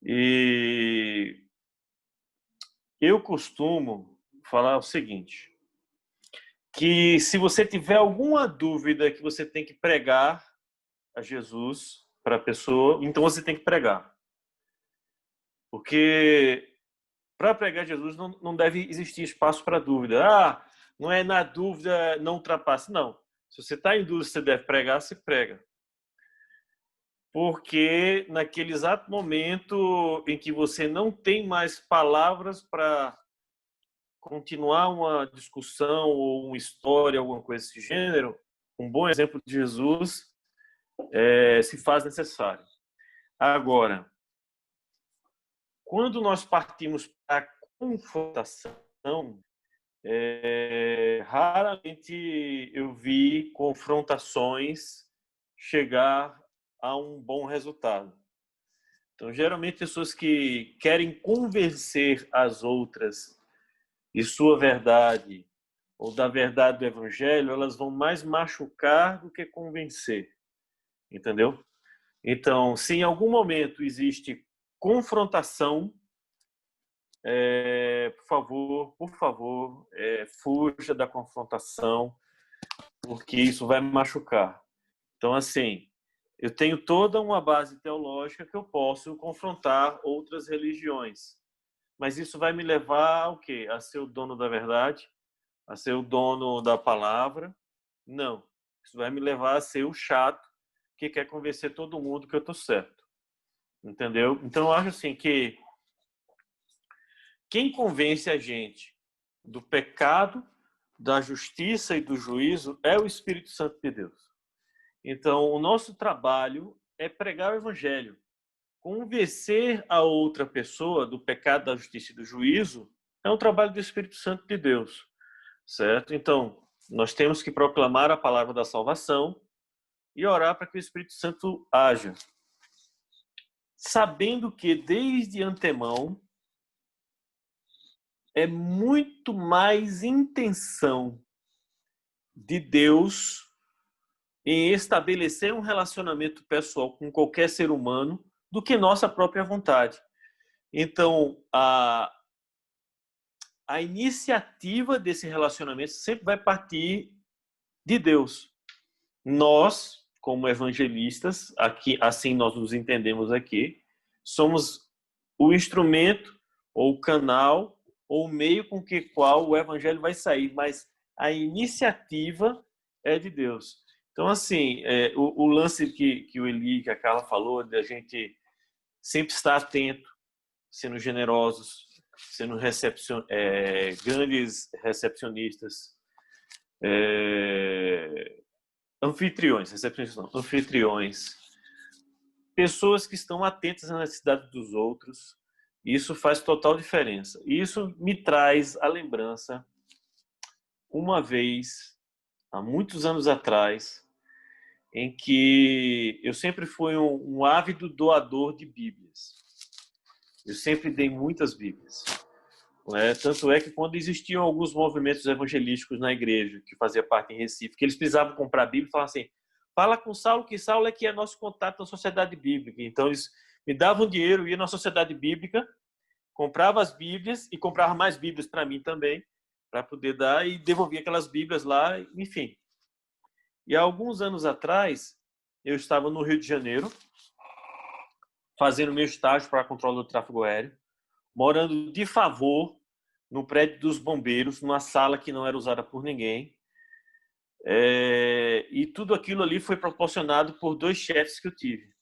E eu costumo falar o seguinte, que se você tiver alguma dúvida que você tem que pregar a Jesus para a pessoa, então você tem que pregar. Porque para pregar Jesus não deve existir espaço para dúvida. Não é na dúvida, não ultrapasse. Não. Se você está em dúvida se você deve pregar, você prega. Porque naquele exato momento em que você não tem mais palavras para continuar uma discussão ou uma história, alguma coisa desse gênero, um bom exemplo de Jesus se faz necessário. Agora, quando nós partimos para a confrontação, raramente eu vi confrontações chegar a um bom resultado. Então, geralmente, pessoas que querem convencer as outras de sua verdade ou da verdade do evangelho, elas vão mais machucar do que convencer. Entendeu? Então, se em algum momento existe confrontação, por favor, fuja da confrontação, porque isso vai me machucar. Então, assim, eu tenho toda uma base teológica que eu posso confrontar outras religiões, mas isso vai me levar ao quê? A ser o dono da verdade? A ser o dono da palavra? Não. Isso vai me levar a ser o chato que quer convencer todo mundo que eu estou certo. Entendeu? Então, eu acho assim que quem convence a gente do pecado, da justiça e do juízo é o Espírito Santo de Deus. Então, o nosso trabalho é pregar o evangelho. Convencer a outra pessoa do pecado, da justiça e do juízo é um trabalho do Espírito Santo de Deus. Certo? Então, nós temos que proclamar a palavra da salvação e orar para que o Espírito Santo haja. Sabendo que, desde antemão, é muito mais intenção de Deus em estabelecer um relacionamento pessoal com qualquer ser humano do que nossa própria vontade. Então, a iniciativa desse relacionamento sempre vai partir de Deus. Nós, como evangelistas, aqui, assim nós nos entendemos aqui, somos o instrumento ou o canal ou o meio com que qual o evangelho vai sair, mas a iniciativa é de Deus. Então, assim, o lance que o Eli, que a Carla falou, de a gente sempre estar atento, sendo generosos, sendo grandes recepcionistas, anfitriões, recepcionistas não, anfitriões, pessoas que estão atentas à necessidade dos outros. Isso faz total diferença. E isso me traz a lembrança, uma vez, há muitos anos atrás, em que eu sempre fui um ávido doador de Bíblias. Eu sempre dei muitas Bíblias. Né? Tanto é que quando existiam alguns movimentos evangelísticos na igreja, que fazia parte em Recife, que eles precisavam comprar a Bíblia, falavam assim, fala com Saulo, que Saulo é que é nosso contato na sociedade bíblica. Então eles me davam dinheiro, ia na sociedade bíblica, comprava as Bíblias e comprava mais Bíblias para mim também, para poder dar, e devolvia aquelas Bíblias lá, enfim. E há alguns anos atrás, eu estava no Rio de Janeiro, fazendo meu estágio para controle do tráfego aéreo, morando de favor no prédio dos bombeiros, numa sala que não era usada por ninguém. E tudo aquilo ali foi proporcionado por 2 chefes que eu tive.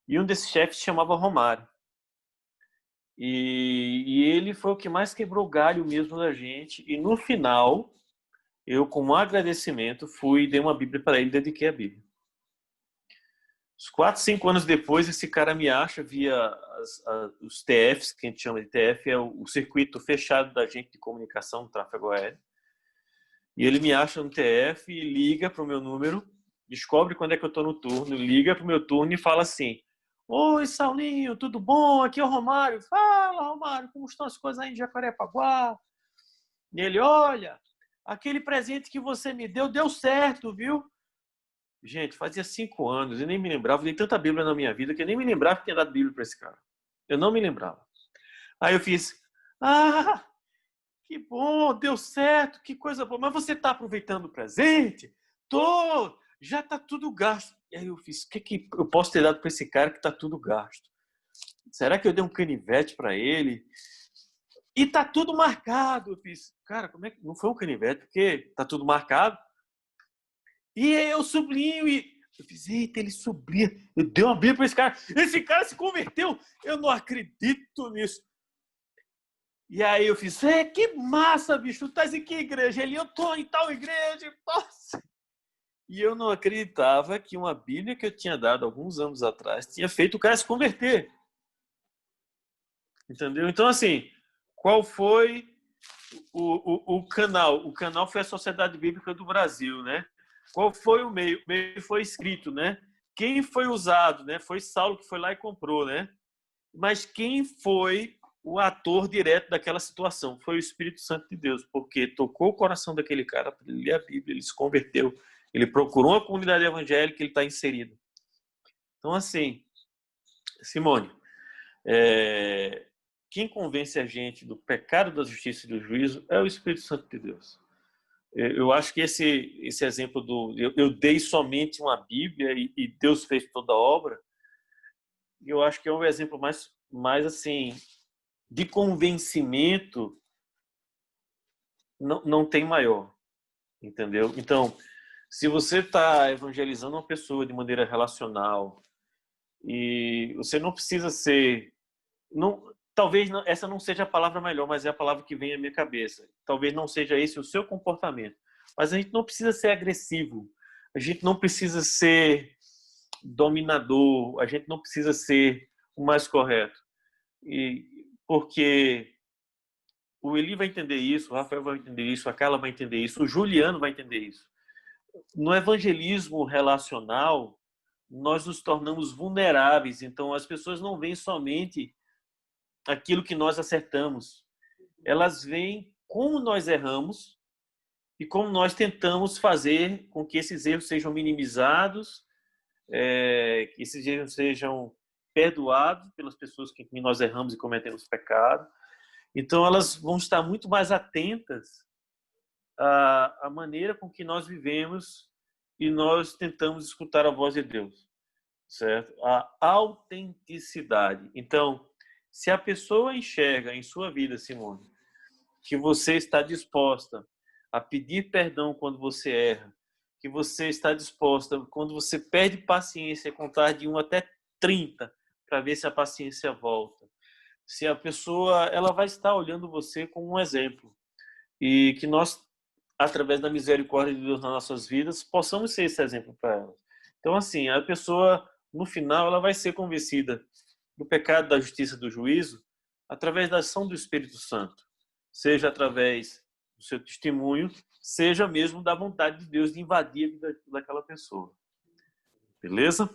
E um desses chefes se chamava Romário. E ele foi o que mais quebrou o galho mesmo da gente. E no final, eu, como agradecimento, fui e dei uma Bíblia para ele e dediquei a Bíblia. Uns 4, 5 anos depois, esse cara me acha via os TFs, que a gente chama de TF, é o circuito fechado da gente de comunicação, do tráfego aéreo. E ele me acha no TF e liga para o meu número, descobre quando é que eu estou no turno, liga para o meu turno e fala assim, oi, Saulinho, tudo bom? Aqui é o Romário. Fala, Romário, como estão as coisas aí em Jacarepaguá? E ele, olha, aquele presente que você me deu certo, viu? Gente, fazia 5 anos, eu nem me lembrava, eu dei tanta Bíblia na minha vida que eu nem me lembrava que tinha dado Bíblia para esse cara. Eu não me lembrava. Aí eu fiz, que bom, deu certo, que coisa boa. Mas você está aproveitando o presente? Tô, já está tudo gasto. E aí eu fiz, o que eu posso ter dado para esse cara que está tudo gasto? Será que eu dei um canivete para ele? E está tudo marcado. Eu fiz, cara, como é que não foi um canivete? Porque está tudo marcado. E eu sublinho e eu fiz, eita, ele sublinha. Eu dei uma Bíblia para esse cara. Esse cara se converteu. Eu não acredito nisso. E aí eu fiz, que massa, bicho. Tu estás em que igreja? Ele, eu estou em tal igreja. Nossa. E eu não acreditava que uma Bíblia que eu tinha dado alguns anos atrás tinha feito o cara se converter. Entendeu? Então, assim, qual foi o canal? O canal foi a Sociedade Bíblica do Brasil, né? Qual foi o meio? O meio foi escrito, né? Quem foi usado, né? Foi Saulo que foi lá e comprou, né? Mas quem foi o ator direto daquela situação? Foi o Espírito Santo de Deus, porque tocou o coração daquele cara para ele ler a Bíblia, ele se converteu, ele procurou uma comunidade evangélica, ele está inserido. Então, assim, Simone, quem convence a gente do pecado, da justiça e do juízo é o Espírito Santo de Deus. Eu acho que esse exemplo eu dei somente uma Bíblia e Deus fez toda a obra, eu acho que é um exemplo mais assim, de convencimento, não tem maior, entendeu? Então, se você está evangelizando uma pessoa de maneira relacional e você não precisa ser... talvez essa não seja a palavra melhor, mas é a palavra que vem à minha cabeça. Talvez não seja esse o seu comportamento. Mas a gente não precisa ser agressivo. A gente não precisa ser dominador. A gente não precisa ser o mais correto. Porque o Eli vai entender isso, o Rafael vai entender isso, a Carla vai entender isso, o Juliano vai entender isso. No evangelismo relacional, nós nos tornamos vulneráveis. Então, as pessoas não veem somente aquilo que nós acertamos. Elas veem como nós erramos e como nós tentamos fazer com que esses erros sejam minimizados, que esses erros sejam perdoados pelas pessoas que nós erramos e cometemos pecado. Então, elas vão estar muito mais atentas à maneira com que nós vivemos e nós tentamos escutar a voz de Deus, certo? A autenticidade. Então, se a pessoa enxerga em sua vida, Simone, que você está disposta a pedir perdão quando você erra, que você está disposta, quando você perde paciência, a contar de 1 até 30 para ver se a paciência volta. Se a pessoa, ela vai estar olhando você como um exemplo. E que nós, através da misericórdia de Deus nas nossas vidas, possamos ser esse exemplo para ela. Então, assim, a pessoa, no final, ela vai ser convencida do pecado, da justiça, do juízo, através da ação do Espírito Santo. Seja através do seu testemunho, seja mesmo da vontade de Deus de invadir a vida daquela pessoa. Beleza?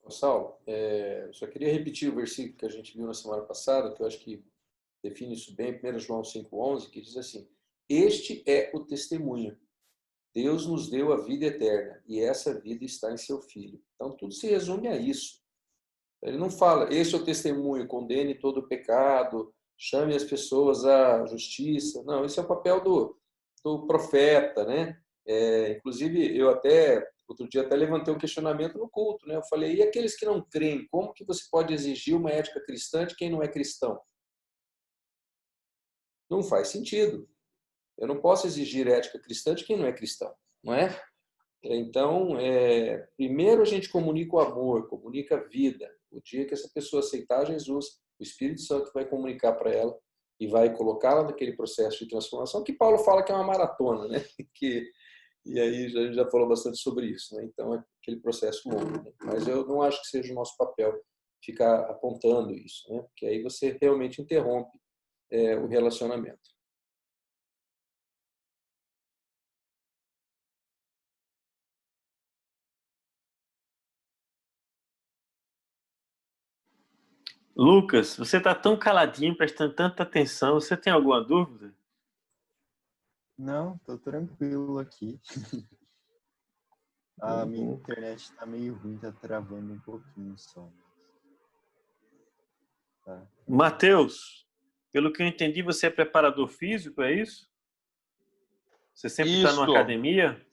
Saulo, eu só queria repetir o versículo que a gente viu na semana passada, que eu acho que define isso bem, 1 João 5,11, que diz assim: este é o testemunho. Deus nos deu a vida eterna e essa vida está em seu Filho. Então, tudo se resume a isso. Ele não fala, este é o testemunho, condene todo o pecado, chame as pessoas à justiça. Não, esse é o papel do profeta, né? Inclusive, eu outro dia até levantei um questionamento no culto, né? Eu falei, e aqueles que não creem, como que você pode exigir uma ética cristã de quem não é cristão? Não faz sentido. Eu não posso exigir ética cristã de quem não é cristão, não é? Então, primeiro a gente comunica o amor, comunica a vida. O dia que essa pessoa aceitar Jesus, o Espírito Santo vai comunicar para ela e vai colocá-la naquele processo de transformação que Paulo fala que é uma maratona, né? E aí a gente já falou bastante sobre isso, né? Então é aquele processo longo, né? Mas eu não acho que seja o nosso papel ficar apontando isso, né? Porque aí você realmente interrompe o relacionamento. Lucas, você está tão caladinho, prestando tanta atenção. Você tem alguma dúvida? Não, tô tranquilo aqui. A minha internet tá meio ruim, tá travando um pouquinho só. Tá. Matheus, pelo que eu entendi, você é preparador físico, é isso? Você sempre está numa academia?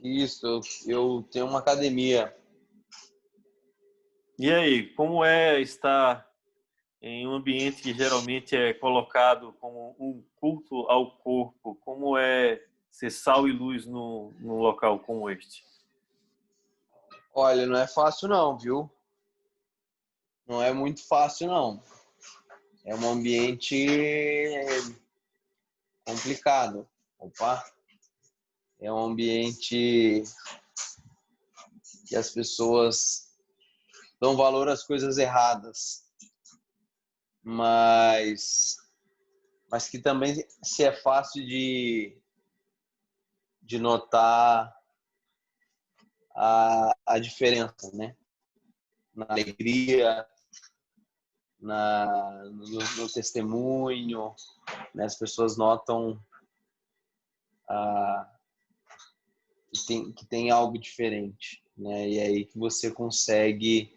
Isso, eu tenho uma academia. E aí, como é estar em um ambiente que geralmente é colocado como um culto ao corpo? Como é ser sal e luz num local como este? Olha, não é fácil não, viu? Não é muito fácil não. É um ambiente complicado. Opa! É um ambiente que as pessoas dão valor às coisas erradas. Mas que também se é fácil de notar a diferença, né? Na alegria, no testemunho, né? As pessoas notam que tem algo diferente, né? E aí que você consegue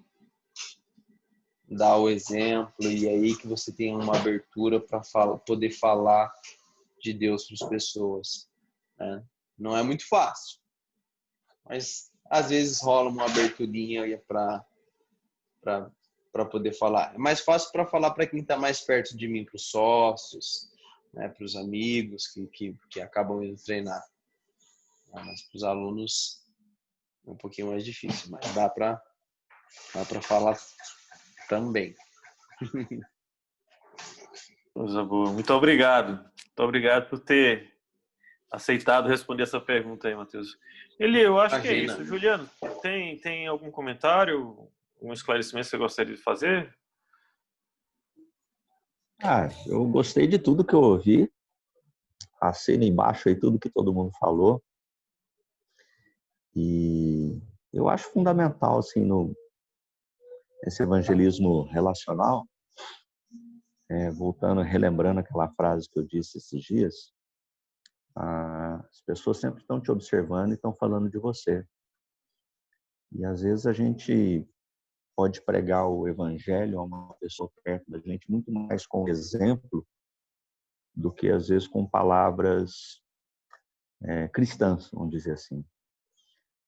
dar o exemplo, e aí que você tem uma abertura para poder falar de Deus para as pessoas, né? Não é muito fácil, mas às vezes rola uma aberturinha para poder falar. É mais fácil para falar para quem está mais perto de mim, para os sócios, né, para os amigos que acabam indo treinar. Mas para os alunos é um pouquinho mais difícil, mas dá para falar também. Coisa boa. Muito obrigado. Muito obrigado por ter aceitado responder essa pergunta aí, Matheus. Eu acho que é isso. Juliano, tem algum comentário, um esclarecimento que você gostaria de fazer? Eu gostei de tudo que eu ouvi. Assina embaixo aí tudo que todo mundo falou. E eu acho fundamental, assim, esse evangelismo relacional, voltando, relembrando aquela frase que eu disse esses dias, as pessoas sempre estão te observando e estão falando de você. E às vezes a gente pode pregar o evangelho a uma pessoa perto da gente muito mais com exemplo do que às vezes com palavras cristãs, vamos dizer assim.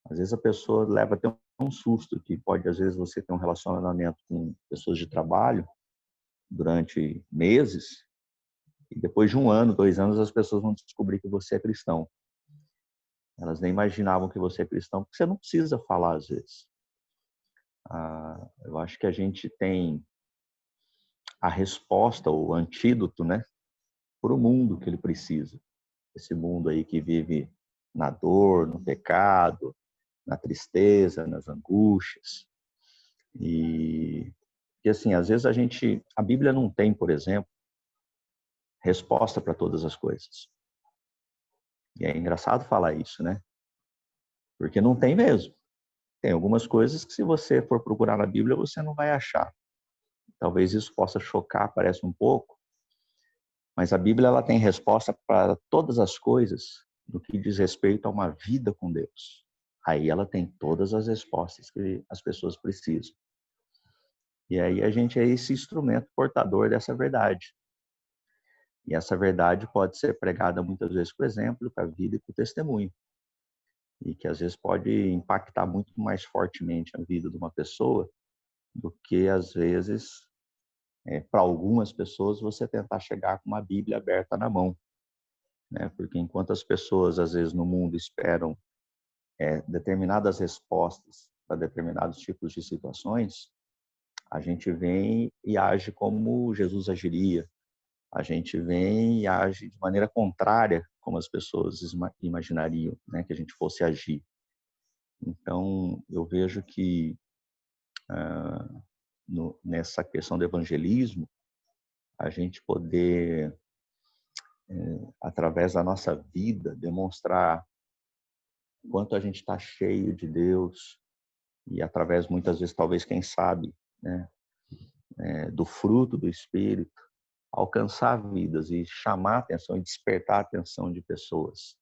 Às vezes a pessoa leva até um susto, que pode às vezes você ter um relacionamento com pessoas de trabalho durante meses, e depois de 1 ano, 2 anos, as pessoas vão descobrir que você é cristão. Elas nem imaginavam que você é cristão, porque você não precisa falar às vezes. Eu acho que a gente tem a resposta, o antídoto, né, para o mundo que ele precisa. Esse mundo aí que vive na dor, no pecado, na tristeza, nas angústias. E assim, às vezes a Bíblia não tem, por exemplo, resposta para todas as coisas. E é engraçado falar isso, né? Porque não tem mesmo. Tem algumas coisas que, se você for procurar na Bíblia, você não vai achar. Talvez isso possa chocar, parece um pouco, mas a Bíblia ela tem resposta para todas as coisas no que diz respeito a uma vida com Deus. Aí ela tem todas as respostas que as pessoas precisam. E aí a gente é esse instrumento portador dessa verdade. E essa verdade pode ser pregada muitas vezes, por exemplo, com a vida e com o testemunho. E que às vezes pode impactar muito mais fortemente a vida de uma pessoa do que, às vezes, para algumas pessoas, você tentar chegar com uma Bíblia aberta na mão. Né? Porque enquanto as pessoas, às vezes, no mundo esperam determinadas respostas para determinados tipos de situações, a gente vem e age como Jesus agiria. A gente vem e age de maneira contrária, como as pessoas imaginariam, né, que a gente fosse agir. Então, eu vejo que nessa questão do evangelismo, a gente poder, através da nossa vida, demonstrar quanto a gente está cheio de Deus e através, muitas vezes, talvez, quem sabe, né, do fruto do Espírito, alcançar vidas e chamar a atenção e despertar a atenção de pessoas,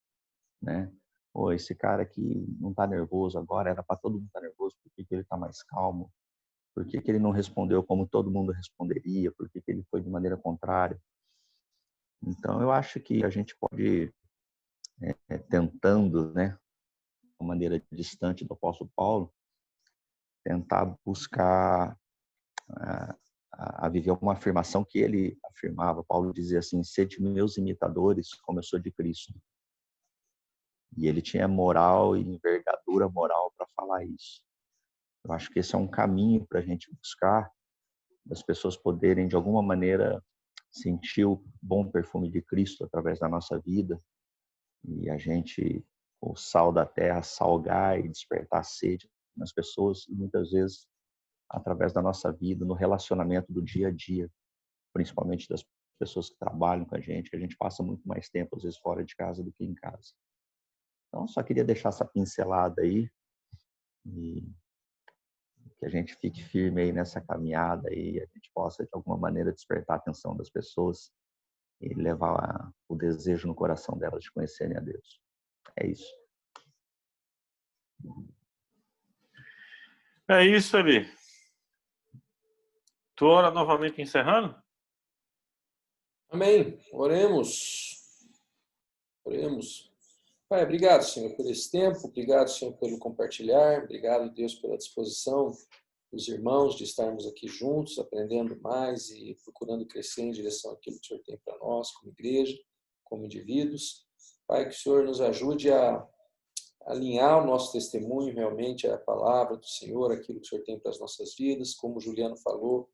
né? Pô, esse cara aqui não está nervoso agora, era para todo mundo estar nervoso, por que ele está mais calmo? Por que ele não respondeu como todo mundo responderia? Por que ele foi de maneira contrária? Então, eu acho que a gente pode, tentando, né, de uma maneira distante do apóstolo Paulo, tentar buscar a viver uma afirmação que ele afirmava. Paulo dizia assim: sede meus imitadores, como eu sou de Cristo. E ele tinha moral e envergadura moral para falar isso. Eu acho que esse é um caminho para a gente buscar, das pessoas poderem, de alguma maneira, sentir o bom perfume de Cristo através da nossa vida, e a gente, o sal da terra, salgar e despertar a sede nas pessoas, e muitas vezes através da nossa vida, no relacionamento do dia a dia, principalmente das pessoas que trabalham com a gente passa muito mais tempo, às vezes, fora de casa do que em casa. Então, só queria deixar essa pincelada aí, e que a gente fique firme aí nessa caminhada e a gente possa, de alguma maneira, despertar a atenção das pessoas e levar o desejo no coração delas de conhecerem a Deus. É isso. É isso, Eli. Tu ora novamente encerrando? Amém. Oremos. Oremos. Pai, obrigado, Senhor, por esse tempo. Obrigado, Senhor, pelo compartilhar. Obrigado, Deus, pela disposição dos irmãos de estarmos aqui juntos, aprendendo mais e procurando crescer em direção àquilo que o Senhor tem para nós, como igreja, como indivíduos. Pai, que o Senhor nos ajude a alinhar o nosso testemunho realmente à palavra do Senhor, aquilo que o Senhor tem para as nossas vidas, como o Juliano falou,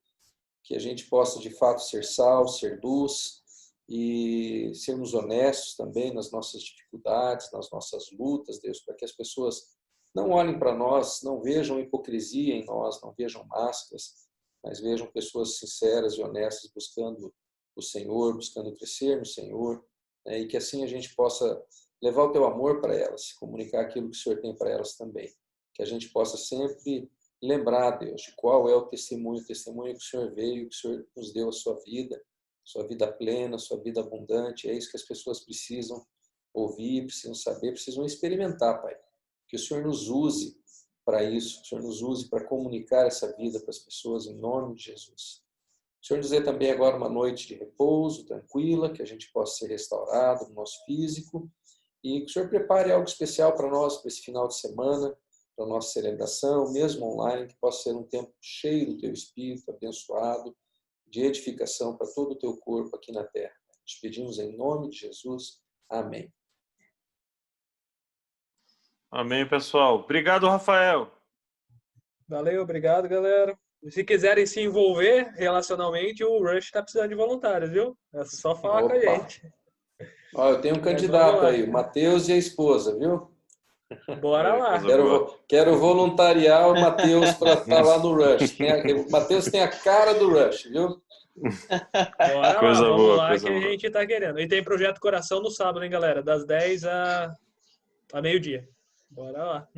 que a gente possa de fato ser sal, ser luz e sermos honestos também nas nossas dificuldades, nas nossas lutas, Deus, para que as pessoas não olhem para nós, não vejam hipocrisia em nós, não vejam máscaras, mas vejam pessoas sinceras e honestas buscando o Senhor, buscando crescer no Senhor, né? E que assim a gente possa levar o teu amor para elas, comunicar aquilo que o Senhor tem para elas também. Que a gente possa sempre lembrar, Deus, de qual é o testemunho que o Senhor veio, que o Senhor nos deu a sua vida plena, a sua vida abundante. É isso que as pessoas precisam ouvir, precisam saber, precisam experimentar, Pai. Que o Senhor nos use para isso, que o Senhor nos use para comunicar essa vida para as pessoas, em nome de Jesus. O Senhor nos dê também agora uma noite de repouso, tranquila, que a gente possa ser restaurado no nosso físico e que o Senhor prepare algo especial para nós, para esse final de semana, para a nossa celebração, mesmo online, que possa ser um tempo cheio do Teu Espírito, abençoado, de edificação para todo o Teu corpo aqui na terra. Te pedimos em nome de Jesus. Amém. Amém, pessoal. Obrigado, Rafael. Valeu, obrigado, galera. Se quiserem se envolver relacionalmente, o Rush está precisando de voluntários, viu? É só falar com a gente. Ó, eu tenho um candidato aí, o Matheus e a esposa, viu? Bora lá. Quero voluntariar o Matheus para estar lá no Rush. O Matheus tem a cara do Rush, viu? Bora lá, vamos lá que a gente tá querendo. E tem Projeto Coração no sábado, hein, galera? Das 10 a meio-dia. Bora lá.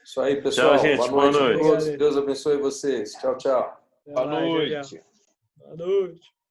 Isso aí, pessoal. Tchau, gente. Boa noite Boa a noite. todos. Deus abençoe vocês. Tchau, tchau. Até Boa mais, noite. Boa noite.